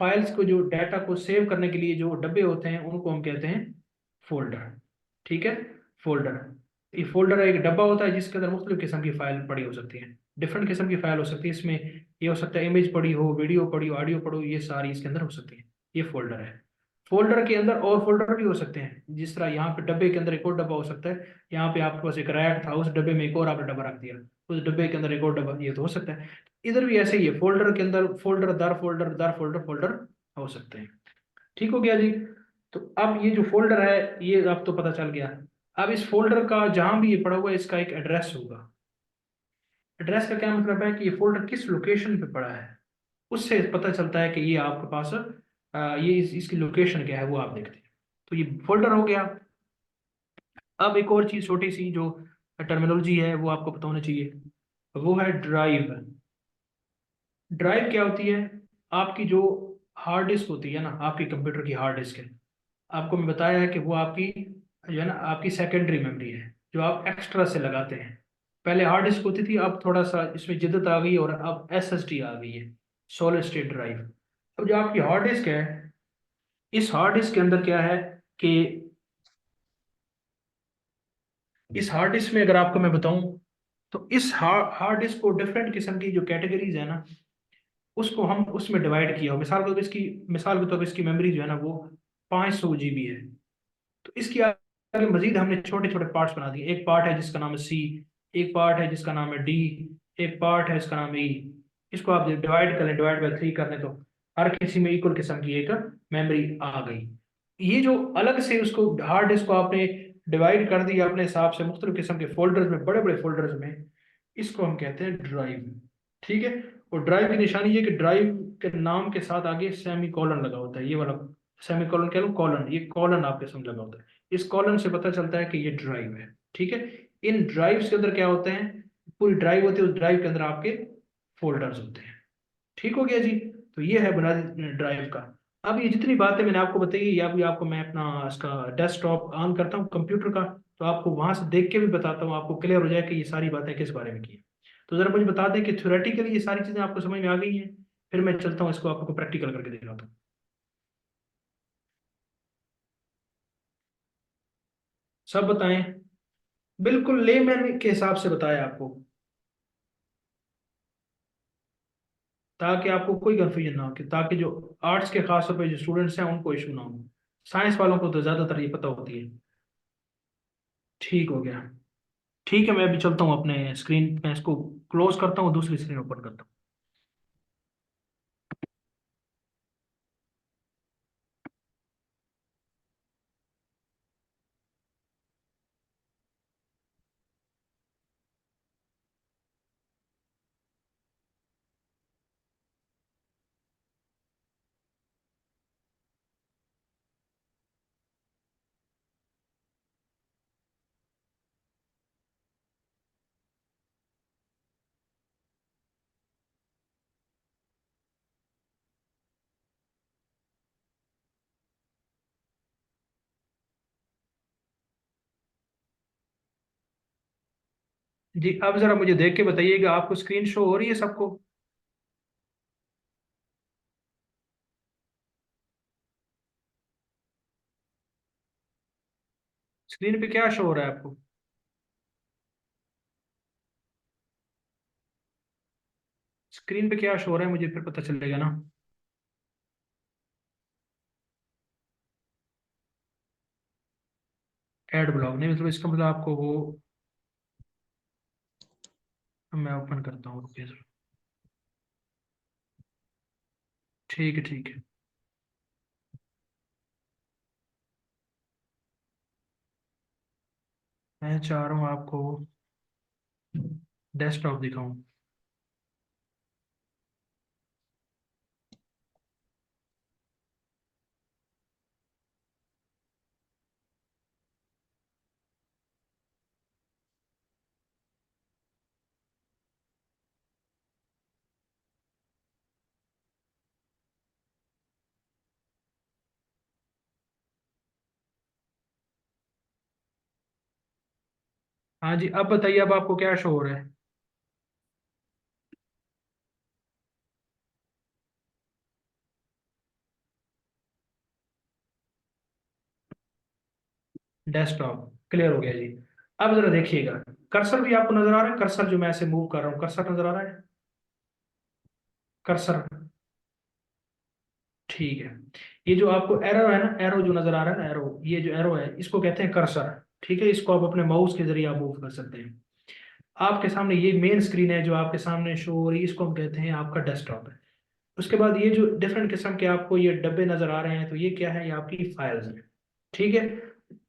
Speaker 1: फाइल्स को, जो डाटा को सेव करने के लिए जो डब्बे होते हैं, उनको हम कहते हैं फोल्डर। ठीक है, फोल्डर। ये फोल्डर एक डब्बा होता है जिसके अंदर मुख्तलिफ किस्म की फाइल पड़ी हो सकती है, डिफरेंट किस्म की फाइल हो सकती है इसमें। ये हो सकता है इमेज पड़ी हो, वीडियो पड़ी हो, ऑडियो पड़ी हो, ये सारी इसके अंदर हो सकती है। ये फोल्डर है। फोल्डर के अंदर और फोल्डर भी हो सकते हैं, जिस तरह यहाँ पे डब्बे के अंदर एक और डब्बा हो सकता है, यहाँ पे आपके पास एक रैक था, उस डब्बे में एक और आपने डब्बा रख दिया, उस डब्बे के अंदर एक और डब्बा, ये तो हो सकता है। इधर भी ऐसे ही है, फोल्डर के अंदर फोल्डर दर फोल्डर दर फोल्डर फोल्डर हो सकते हैं। ठीक हो गया जी। तो अब ये जो फोल्डर है, ये अब तो पता चल गया। अब इस फोल्डर का जहां भी ये पड़ा हुआ है, इसका एक एड्रेस होगा। एड्रेस का क्या मतलब है कि ये फोल्डर किस लोकेशन पे पड़ा है, उससे पता चलता है कि ये आपके पास ये इसकी लोकेशन क्या है, वो आप देखते हैं। तो ये फोल्डर हो गया। अब एक और चीज छोटी सी जो टर्मिनोलॉजी है वो आपको पता होना चाहिए, वो है ड्राइव। ड्राइव क्या होती है? आपकी जो हार्ड डिस्क होती है ना, आपकी कंप्यूटर की हार्ड डिस्क है, आपको मैं बताया है कि वो आपकी जो है ना, आपकी सेकेंडरी मेमोरी है, जो आप एक्स्ट्रा से लगाते हैं। पहले हार्ड डिस्क होती थी, अब थोड़ा सा इसमें जिद्दत आ गई और अब एसएसडी आ गई है, सॉलिड स्टेट ड्राइव। अब जो आपकी हार्ड डिस्क है, इस हार्ड डिस्क के अंदर क्या है कि इस हार्ड डिस्क में अगर आपको मैं बताऊं, तो इस हार्ड डिस्क को डिफरेंट किस्म की जो कैटेगरीज है ना, उसको हम उसमें डिवाइड किया हो। मिसाल के तौर पर इसकी मेमोरी जो है ना, वो 500 GB है। तो इसके आगे मजीद हमने छोटे छोटे पार्ट्स बना दिए। एक पार्ट है जिसका नाम है सी, एक पार्ट है जिसका नाम है डी, एक पार्ट है इसका नाम है ई। इसको आप डिवाइड कर लें, डिवाइड बाई 3 कर लें, तो हर किसी में इक्वल किस्म की एक मेमोरी आ गई। ये जो अलग से उसको हार्ड डिस्क को आपने डिवाइड कर दिया अपने हिसाब से मुख्तलिफ किस्म के फोल्डर्स में, बड़े बड़े फोल्डर्स में, इसको हम कहते हैं ड्राइव। ठीक है, और ड्राइव की निशानी ये कि ड्राइव के नाम के साथ आगे सेमी कॉलन लगा होता है, ये वाला सेमी कॉलन कह लो, कॉलन, ये कॉलन आपके समझ लगा होता है। इस कॉलन से पता चलता है कि ये ड्राइव है। ठीक है, इन ड्राइव्स के अंदर क्या होते हैं? पूरी ड्राइव होती है, उस ड्राइव के अंदर आपके फोल्डर्स होते हैं। ठीक हो गया जी। तो ये है बुनियादी ड्राइव का। अब ये जितनी बातें मैंने आपको बताई, या भी आपको मैं अपना इसका डेस्कटॉप ऑन करता हूँ कंप्यूटर का, तो आपको वहां से देख के भी बताता हूँ, आपको क्लियर हो जाए कि ये सारी बातें किस बारे में की हैं। तो जरा मुझे बता दें कि थ्योरेटिकली ये सारी चीजें आपको समझ में आ गई हैं, फिर मैं चलता हूँ इसको आपको प्रैक्टिकल करके दिखाता हूँ। सब बताएं, बिल्कुल लेमैन के हिसाब से बताया आपको, ताकि आपको कोई कंफ्यूजन ना हो, कि ताकि जो आर्ट्स के खास तौर पे जो स्टूडेंट्स हैं उनको इशू ना हो। साइंस वालों को तो ज्यादातर ये पता होती है। ठीक हो गया। ठीक है, मैं अभी चलता हूँ अपने स्क्रीन, मैं इसको क्लोज करता हूँ, दूसरी स्क्रीन ओपन करता हूँ। जी, अब जरा मुझे देख के बताइएगा, आपको स्क्रीन शो हो रही है सबको? स्क्रीन पे क्या शो हो रहा है आपको? स्क्रीन पे क्या शो हो रहा है, मुझे फिर पता चलेगा ना। ऐड ब्लॉक नहीं, मतलब इसका मतलब आपको वो, मैं ओपन करता हूँ, रुकिए जरा। ठीक है ठीक है। मैं चाह रहा हूँ आपको डेस्कटॉप दिखाऊं। हाँ जी, अब बताइए, अब आपको क्या शो हो रहा है? डेस्कटॉप क्लियर हो गया जी। अब जरा देखिएगा, कर्सर भी आपको नजर आ रहा है? कर्सर जो मैं ऐसे मूव कर रहा हूँ, कर्सर नजर आ रहा है? कर्सर, ठीक है। ये जो आपको एरो है ना, एरो जो नजर आ रहा है ना, एरो, ये जो एरो है इसको कहते हैं कर्सर। ठीक है, इसको आप अपने माउस के जरिए आप मूव कर सकते हैं। आपके सामने ये मेन स्क्रीन है जो आपके सामने शो हो रही है, इसको हम कहते हैं आपका डेस्कटॉप है। उसके बाद ये जो डिफरेंट किस्म के आपको ये डब्बे नजर आ रहे हैं, तो ये क्या है? ये आपकी फाइल्स है। ठीक है।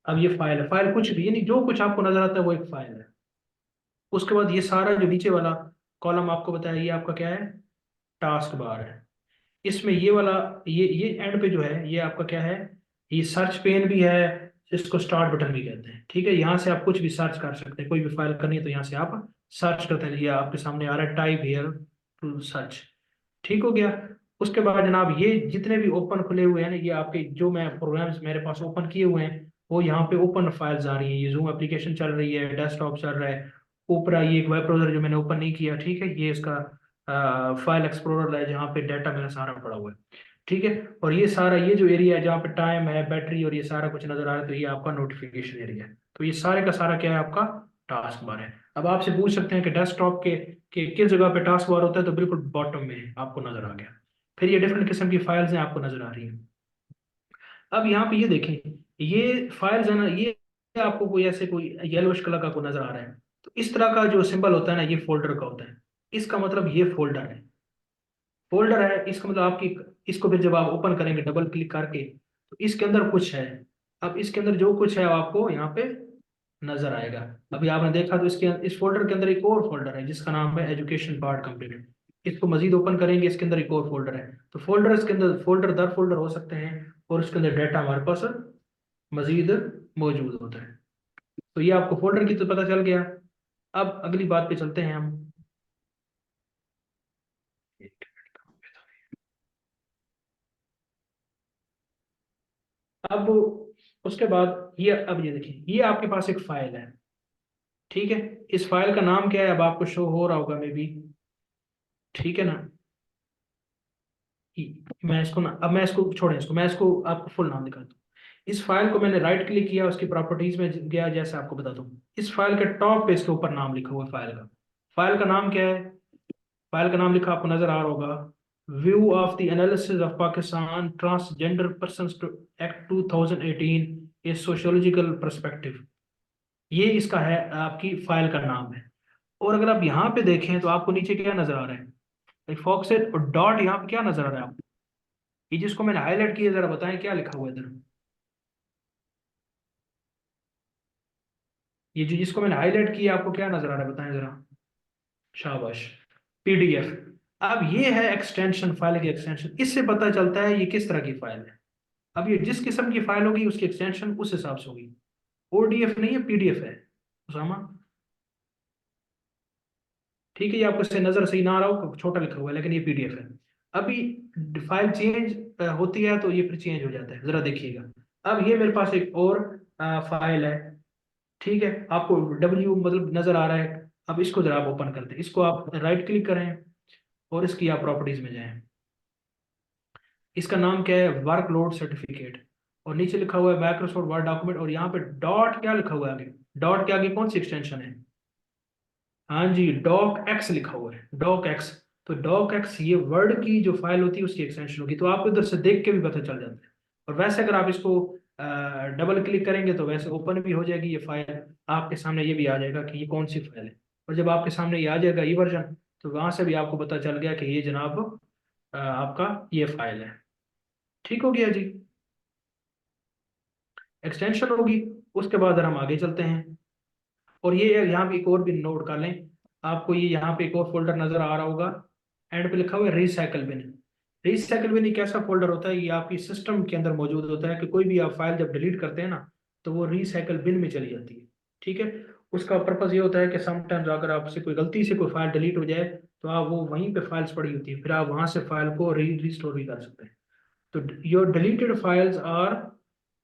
Speaker 1: अब ये फाइल है, फाइल कुछ भी, यानी जो कुछ आपको नजर आता है वो एक फाइल है। उसके बाद ये सारा जो नीचे वाला कॉलम आपको बताया, ये आपका क्या है? टास्क बार है। इसमें ये वाला, ये एंड पे जो है ये आपका क्या है? ये सर्च पेन भी है, इसको स्टार्ट बटन भी कहते हैं। ठीक है, यहाँ से आप कुछ भी सर्च कर सकते हैं, कोई भी फाइल करनी है तो यहाँ से आप सर्च करते हैं। ये आपके सामने आ रहा है, टाइप हियर टू सर्च। ठीक हो गया। उसके बाद जनाब ये जितने भी ओपन खुले हुए हैं ना, ये आपके जो मैं प्रोग्राम्स मेरे पास ओपन किए हुए हैं, वो यहाँ पे ओपन फाइल्स आ रही हैं। ये जूम एप्लीकेशन चल रही है, डेस्कटॉप चल रहा है, ऊपर ये एक वेब ब्राउजर जो मैंने ओपन नहीं किया। ठीक है, ये इसका फाइल एक्सप्लोरर है जहाँ पे डाटा मेरा सारा पड़ा हुआ है। ठीक है। और ये सारा, ये जो एरिया है जहाँ पे टाइम है, बैटरी और ये सारा कुछ नजर आ रहा है, तो ये आपका नोटिफिकेशन एरिया है। तो ये सारे का सारा क्या है? आपका टास्क बार है। अब आपसे पूछ सकते हैं कि डेस्कटॉप के किस जगह पे टास्क बार होता है, तो बिल्कुल बॉटम में है, आपको नजर आ गया। फिर ये डिफरेंट किस्म की फाइल्स हैं आपको नजर आ रही हैं। अब यहाँ पे ये देखें, ये फाइल्स है ना, ये आपको कोई ऐसे कोई येलोइश कलर का को नजर आ रहा है, तो इस तरह का जो सिंबल होता है ना, ये फोल्डर का होता है। इसका मतलब ये फोल्डर है। फोल्डर है इसका मतलब आपकी, इसको फिर जब आप ओपन करेंगे डबल क्लिक करके, तो इसके अंदर कुछ है। अब इसके अंदर जो कुछ है आपको यहाँ पे नजर आएगा। अभी आपने देखा तो इसके इस फोल्डर के अंदर एक और फोल्डर है जिसका नाम है एजुकेशन पार्ट कंप्लीटेड। इसको मजीद ओपन करेंगे, इसके अंदर एक और फोल्डर है। तो फोल्डर, इसके अंदर फोल्डर दर फोल्डर हो सकते हैं, और इसके अंदर डाटा हमारे पास मजीद मौजूद होता है। तो ये आपको फोल्डर की तो पता चल गया। अब अगली बात पे चलते हैं हम। अब उसके बाद ये, अब ये देखिए, ये आपके पास एक फाइल है। ठीक है। इस फाइल का नाम क्या है? अब आपको शो हो रहा होगा मे बी। ठीक है ना? मैं इसको ना, अब मैं इसको छोड़ें, इसको मैं इसको आपको फुल नाम दिखाता हूँ। इस फाइल को मैंने राइट क्लिक किया, उसकी प्रॉपर्टीज में गया, जैसे आपको बताता हूँ। इस फाइल के टॉप पे इसके ऊपर नाम लिखा हुआ है फाइल का। फाइल का नाम क्या है? फाइल का नाम लिखा आपको नजर आ रहा होगा, view of the analysis of Pakistan transgender persons to act 2018 a sociological perspective. ये इसका है, आपकी फाइल का नाम है। और अगर आप यहाँ पे देखें तो आपको नीचे क्या नजर आ रहा है? फॉक्स और डॉट, यहाँ पे क्या नजर आ रहा है आपको? ये जिसको मैंने हाईलाइट किया, जरा बताएं क्या लिखा हुआ है इधर? ये जो जिसको मैंने हाईलाइट किया, आपको क्या नजर आ रहा है? बताएं जरा। शाबाश, पीडीएफ। अब ये है एक्सटेंशन, फाइल की एक्सटेंशन। इससे पता चलता है ये किस तरह की फाइल है। अब ये जिस किस्म की फाइल होगी उसकी एक्सटेंशन उस हिसाब से होगी। ओडीएफ नहीं है, पीडीएफ है उसामा। ठीक है, ये आपको इससे नजर सही ना आ रहा हो, छोटा लिखा हुआ है, लेकिन ये पीडीएफ है। अभी फाइल चेंज होती है तो ये फिर चेंज हो जाता है, जरा देखिएगा। अब ये मेरे पास एक और फाइल है। ठीक है, आपको डब्ल्यू मतलब नजर आ रहा है। अब इसको जरा आप ओपन करते हैं, इसको आप राइट क्लिक करें और इसकी आप प्रॉपर्टीज में जाएं। इसका नाम क्या है? Workload certificate. और नीचे लिखा हुआ है माइक्रोसॉफ्ट वर्ड डॉक्यूमेंट, और यहाँ पे डॉट क्या लिखा हुआ है आगे? डॉट के आगे कौन सी एक्सटेंशन है? हाँ जी, डॉक एक्स लिखा हुआ है, डॉक एक्स। तो डॉक एक्स ये वर्ड की जो फाइल होती है उसकी एक्सटेंशन होगी, तो आपको इधर से देख के भी पता चल जाता है। और वैसे अगर आप इसको डबल क्लिक करेंगे तो वैसे ओपन भी हो जाएगी ये फाइल, आपके सामने ये भी आ जाएगा कि ये कौन सी फाइल है। और जब आपके सामने ये आ जाएगा ई वर्जन, तो वहां से भी आपको पता चल गया कि ये जनाब आपका ये फाइल है। ठीक हो गया जी, एक्सटेंशन होगी। उसके बाद हम आगे चलते हैं, और ये यहाँ पे एक और भी नोट कर लें, आपको ये यहाँ पे एक और फोल्डर नजर आ रहा होगा, एंड पे लिखा हुआ है रिसाइकल बिन। रिसाइकल बिन एक ऐसा फोल्डर होता है, ये आपकी सिस्टम के अंदर मौजूद होता है कि कोई भी आप फाइल जब डिलीट करते हैं ना, तो वो रिसाइकल बिन में चली जाती है। ठीक है, उसका पर्पज ये होता है कि समटाइम्स अगर आपसे कोई गलती से कोई फाइल डिलीट हो जाए, तो आप वो वहीं पे फाइल्स पड़ी होती है, फिर आप वहां से फाइल को रिस्टोर भी कर सकते हैं। तो your deleted files are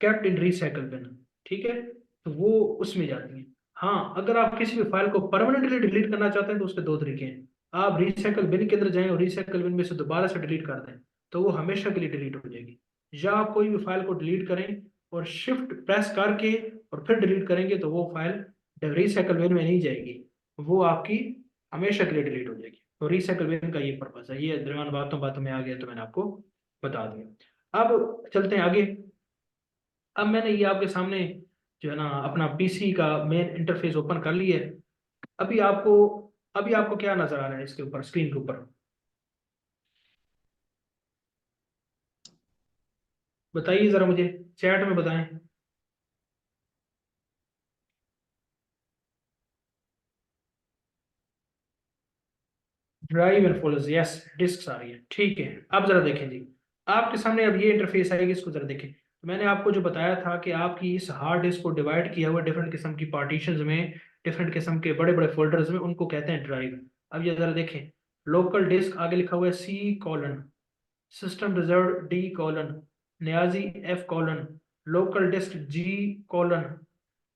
Speaker 1: kept in recycle bin. ठीक है, तो वो उसमें जाती है। हाँ, अगर आप किसी भी फाइल को परमानेंटली डिलीट करना चाहते हैं तो उसके दो तरीके हैं। आप रिसाइकल बिन के अंदर जाएं और रिसाइकल बिन में से दोबारा से डिलीट कर दें, तो वो हमेशा के लिए डिलीट हो जाएगी। या आप कोई भी फाइल को डिलीट करें और शिफ्ट प्रेस करके और फिर डिलीट करेंगे, तो वो फाइल रिसाइकल बिन में नहीं जाएगी, वो आपकी हमेशा के लिए डिलीट हो जाएगी। तो रिसाइकल बिन का ये पर्पज है। ये दरमियान बातों बातों में आ गया तो मैंने आपको बता दिया। अब चलते हैं आगे। अब मैंने ये आपके सामने जो है ना अपना पीसी का मेन इंटरफेस ओपन कर लिया है। अभी आपको अभी आपको क्या नजर आ रहा है इसके ऊपर, स्क्रीन के ऊपर? बताइए जरा मुझे, चैट में बताएं। Drive and folders, yes, disk आ रही है। ठीक है, अब जरा देखें जी, आपके सामने अब ये इंटरफेस आएगी, इसको जरा देखें। तो मैंने आपको जो बताया था कि आपकी इस हार्ड डिस्क को डिवाइड किया हुआ डिफरेंट किस्म की पार्टीशंस में, डिफरेंट किस्म के बड़े बड़े फोल्डर्स में, उनको कहते हैं ड्राइव। अब ये जरा देखें, लोकल डिस्क आगे लिखा हुआ है C colon, system reserve D colon, न्याजी F colon, local disk G colon,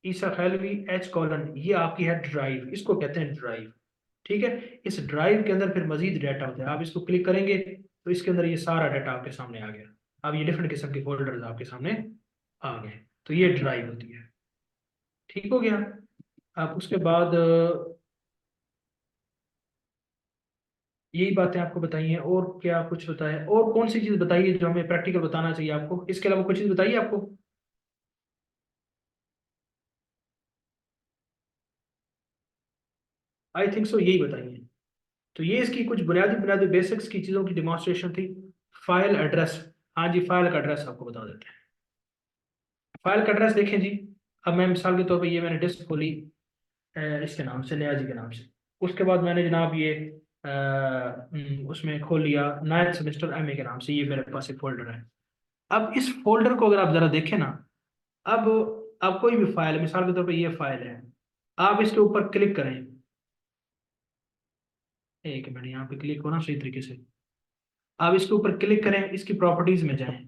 Speaker 1: ईसा खैलवी एच कॉलन, ये आपकी है ड्राइव, इसको कहते हैं ड्राइव। ठीक है, इस ड्राइव के अंदर फिर मजीद डाटा होता है, आप इसको क्लिक करेंगे तो इसके अंदर ये सारा डाटा आपके सामने आ गया। अब ये डिफरेंट किस्म के फोल्डर्स आपके सामने आ गए, तो ये ड्राइव होती है। ठीक हो गया। अब उसके बाद यही बातें आपको बताई हैं, और क्या कुछ होता है, और कौन सी चीज़ बताइए जो हमें प्रैक्टिकल बताना चाहिए आपको, इसके अलावा कोई चीज़ बताइए आपको। आई थिंक सो यही बताइए। तो ये इसकी कुछ बुनियादी बुनियादी बेसिक्स की चीज़ों की डिमॉन्स्ट्रेशन थी। फाइल एड्रेस, हाँ जी, फाइल का एड्रेस आपको बता देते हैं। फाइल का एड्रेस देखें जी। अब मैं मिसाल के तौर पे ये मैंने डिस्क खोली इसके नाम से, नयाजी के नाम से। उसके बाद मैंने जनाब ये उसमें खोल लिया नाइन्थ सेमेस्टर एमए के नाम से, ये मेरे पास एक फोल्डर है। अब इस फोल्डर को अगर आप जरा देखें ना, अब आप कोई भी फाइल, मिसाल के तौर पे ये फाइल है, आप इसके ऊपर क्लिक करें। एक मिनट, यहाँ पे क्लिक होना सही तरीके से। आप इसके ऊपर क्लिक करें, इसकी प्रॉपर्टीज में जाएं,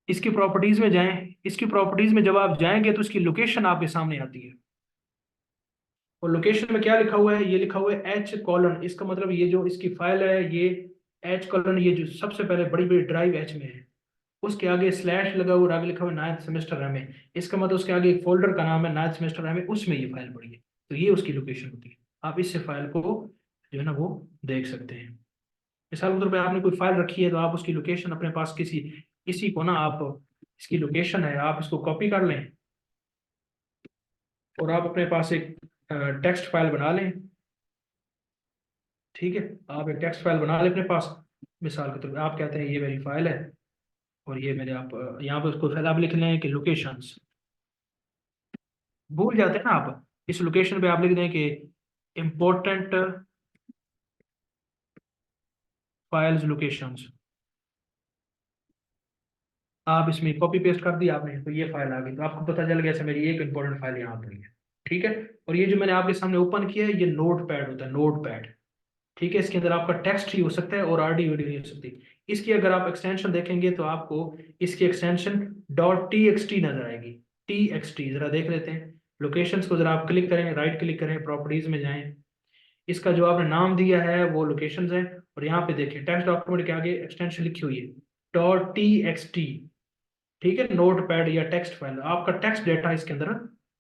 Speaker 1: इसकी प्रॉपर्टीज में जाएं। इसकी प्रॉपर्टीज में जब आप जाएंगे तो इसकी लोकेशन आपके सामने आती है। और लोकेशन में क्या लिखा हुआ है? ये लिखा हुआ है एच कॉलन, इसका मतलब ये जो इसकी फाइल है ये एच कॉलन, ये जो सबसे पहले बड़ी बड़ी ड्राइव एच में है, उसके आगे स्लैश लगा हुआ और आगे लिखा हुआ नाइन्थ सेमेस्टर एम ए, इसका मतलब उसके आगे एक फोल्डर का नाम है नाइन्थ सेमेस्टर एम ए, उसमें ये फाइल पड़ी है। तो ये उसकी लोकेशन होती है। आप इससे फाइल को जो है ना वो देख सकते हैं। मिसाल के तौर पर आपने कोई फाइल रखी है तो आप उसकी लोकेशन अपने पास किसी किसी को ना आप, इसकी लोकेशन है, आप इसको कॉपी कर लें और आप अपने पास एक टेक्स्ट फाइल बना लें। ठीक है, आप एक टेक्स्ट फाइल बना लें अपने पास। मिसाल के तौर पर आप कहते हैं ये मेरी फाइल है, और ये मेरे आप यहाँ पर उसको फिर आप लिख लें कि लोकेशंस, भूल जाते हैं ना आप, इस लोकेशन पे आप लिख दें कि इम्पोर्टेंट फाइल्स लोकेशंस। आप इसमें कॉपी पेस्ट कर दिया आपने, तो ये फाइल आ गई, तो आपको पता चल गया ऐसा मेरी एक इंपॉर्टेंट फाइल यहाँ पर है। ठीक है, और ये जो मैंने आपके सामने ओपन किया है, ये नोट पैड होता है, नोट पैड। ठीक है, इसके अंदर आपका टेक्स्ट ही हो सकता है और ऑडियो वीडियो नहीं हो सकती। इसकी अगर आप एक्सटेंशन देखेंगे तो आपको इसकी extension dot T x T नजर आएगी। टी एक्स टी जरा देख लेते हैं। लोकेशंस को जरा आप क्लिक करें, राइट क्लिक करें, प्रॉपर्टीज में जाएं, इसका जो आपने नाम दिया है वो लोकेशंस है, और यहाँ पे देखिए टेक्स्ट डॉक्यूमेंट के आगे एक्सटेंशन लिखी हुई है डॉट टी एक्स टी। ठीक है, नोट पैड या टेक्स्ट फाइल, आपका टेक्स्ट डेटा इसके अंदर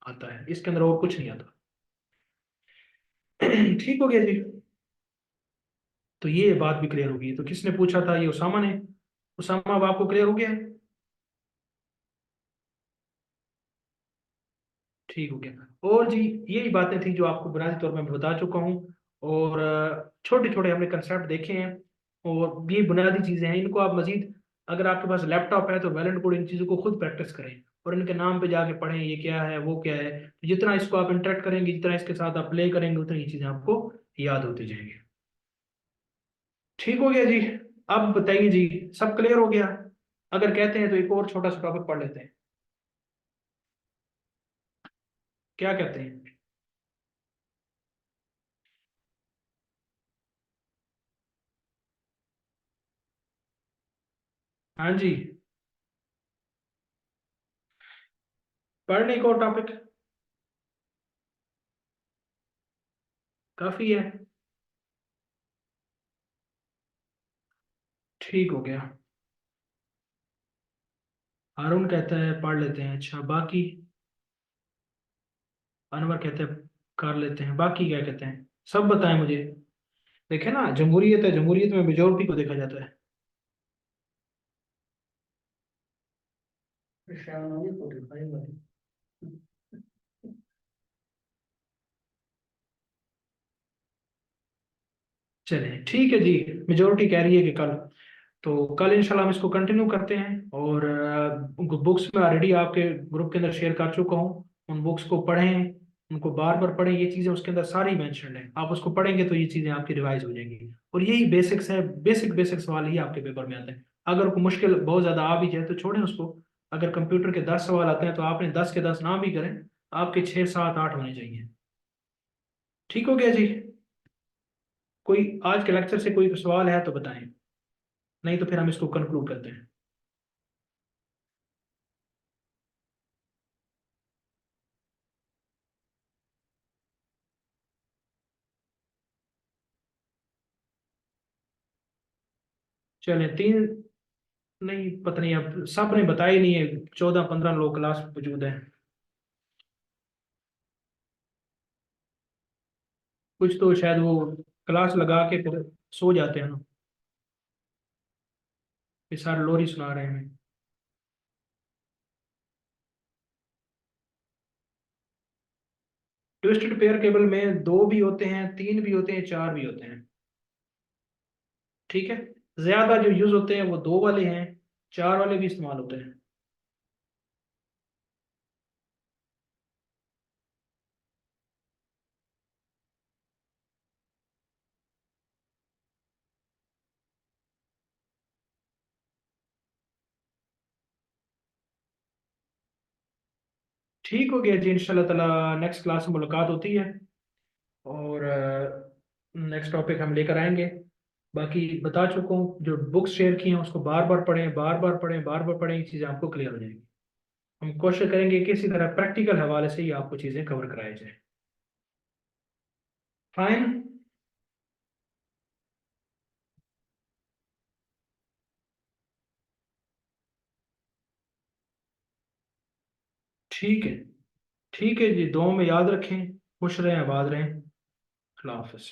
Speaker 1: आता है, इसके अंदर और कुछ नहीं आता। ठीक हो गया जी, तो ये बात भी क्लियर होगी। तो किसने पूछा था? ये उसामा ने। उसामा, अब आपको क्लियर हो गया है? ठीक हो गया। और जी, यही बातें थी जो आपको बुनियादी तौर पर मैं बता चुका हूँ। और छोटे छोटे हमने कंसेप्ट देखे हैं, और ये बुनियादी चीज़ें हैं। इनको आप मजीद, अगर आपके पास लैपटॉप है तो वेल एंड गुड, इन चीज़ों को खुद प्रैक्टिस करें और इनके नाम पे जाके पढ़ें, ये क्या है वो क्या है। तो जितना इसको आप इंटरेक्ट करेंगे, जितना इसके साथ आप प्ले करेंगे, उतनी ये चीज़ें आपको याद होती जाएंगी। ठीक हो गया जी। अब बताइए जी, सब क्लियर हो गया? अगर कहते हैं तो एक और छोटा सा टॉपिक पढ़ लेते हैं, क्या कहते हैं? हाँ जी, पढ़ने को टॉपिक काफ़ी है। ठीक हो गया। हारून कहता है पढ़ लेते हैं, अच्छा बाकी? अनवर कहते हैं कर लेते हैं, बाकी क्या कहते हैं? सब बताएं मुझे। देखे ना, जमहूरियत है, जमहूरियत में मेजोरिटी को देखा जाता है। चले ठीक है जी। मेजोरिटी कह रही है कि कल, तो कल इंशाल्लाह हम इसको कंटिन्यू करते हैं। और बुक्स में ऑलरेडी आपके ग्रुप के अंदर शेयर कर चुका हूँ, उन बुक्स को पढ़ें, उनको बार बार पढ़ें। ये चीज़ें उसके अंदर सारी मेंशन है, आप उसको पढ़ेंगे तो ये चीज़ें आपकी रिवाइज हो जाएंगी। और यही बेसिक्स है, बेसिक बेसिक सवाल ही आपके पेपर में आते हैं। अगर कोई मुश्किल बहुत ज़्यादा आ भी जाए तो छोड़ें उसको। अगर कंप्यूटर के 10 सवाल आते हैं तो आपने 10 के 10 ना भी करें, आपके 6 7 8 होने चाहिए। ठीक हो गया जी। कोई आज के लेक्चर से कोई सवाल है तो बताएं, नहीं तो फिर हम इसको कंक्लूड करते हैं। चलें तीन, नहीं पता नहीं, अब सब ने बताया ही नहीं है, 14 15 लोग क्लास में मौजूद हैं। कुछ तो शायद वो क्लास लगा के फिर सो जाते हैं ना, फिर सारे लोरी सुना रहे हैं। ट्विस्टेड पेयर केबल में दो भी होते हैं, तीन भी होते हैं, चार भी होते हैं। ठीक है। ज्यादा जो यूज होते हैं वो दो वाले हैं, चार वाले भी इस्तेमाल होते हैं। ठीक हो गया जी, इंशाल्लाह ताला नेक्स्ट क्लास में मुलाकात होती है। और नेक्स्ट टॉपिक हम लेकर आएंगे। बाकी बता चुका हूँ, जो बुक्स शेयर की हैं उसको बार बार पढ़ें, बार बार पढ़ें, बार बार पढ़ें, ये चीज़ें आपको क्लियर हो जाएंगी। हम कोशिश करेंगे कि इसी तरह प्रैक्टिकल हवाले से ही आपको चीज़ें कवर कराई जाए। फाइन। ठीक है। ठीक है जी, दुआ में याद रखें, खुश रहें, आबाद रहें। अल्लाह हाफिज़।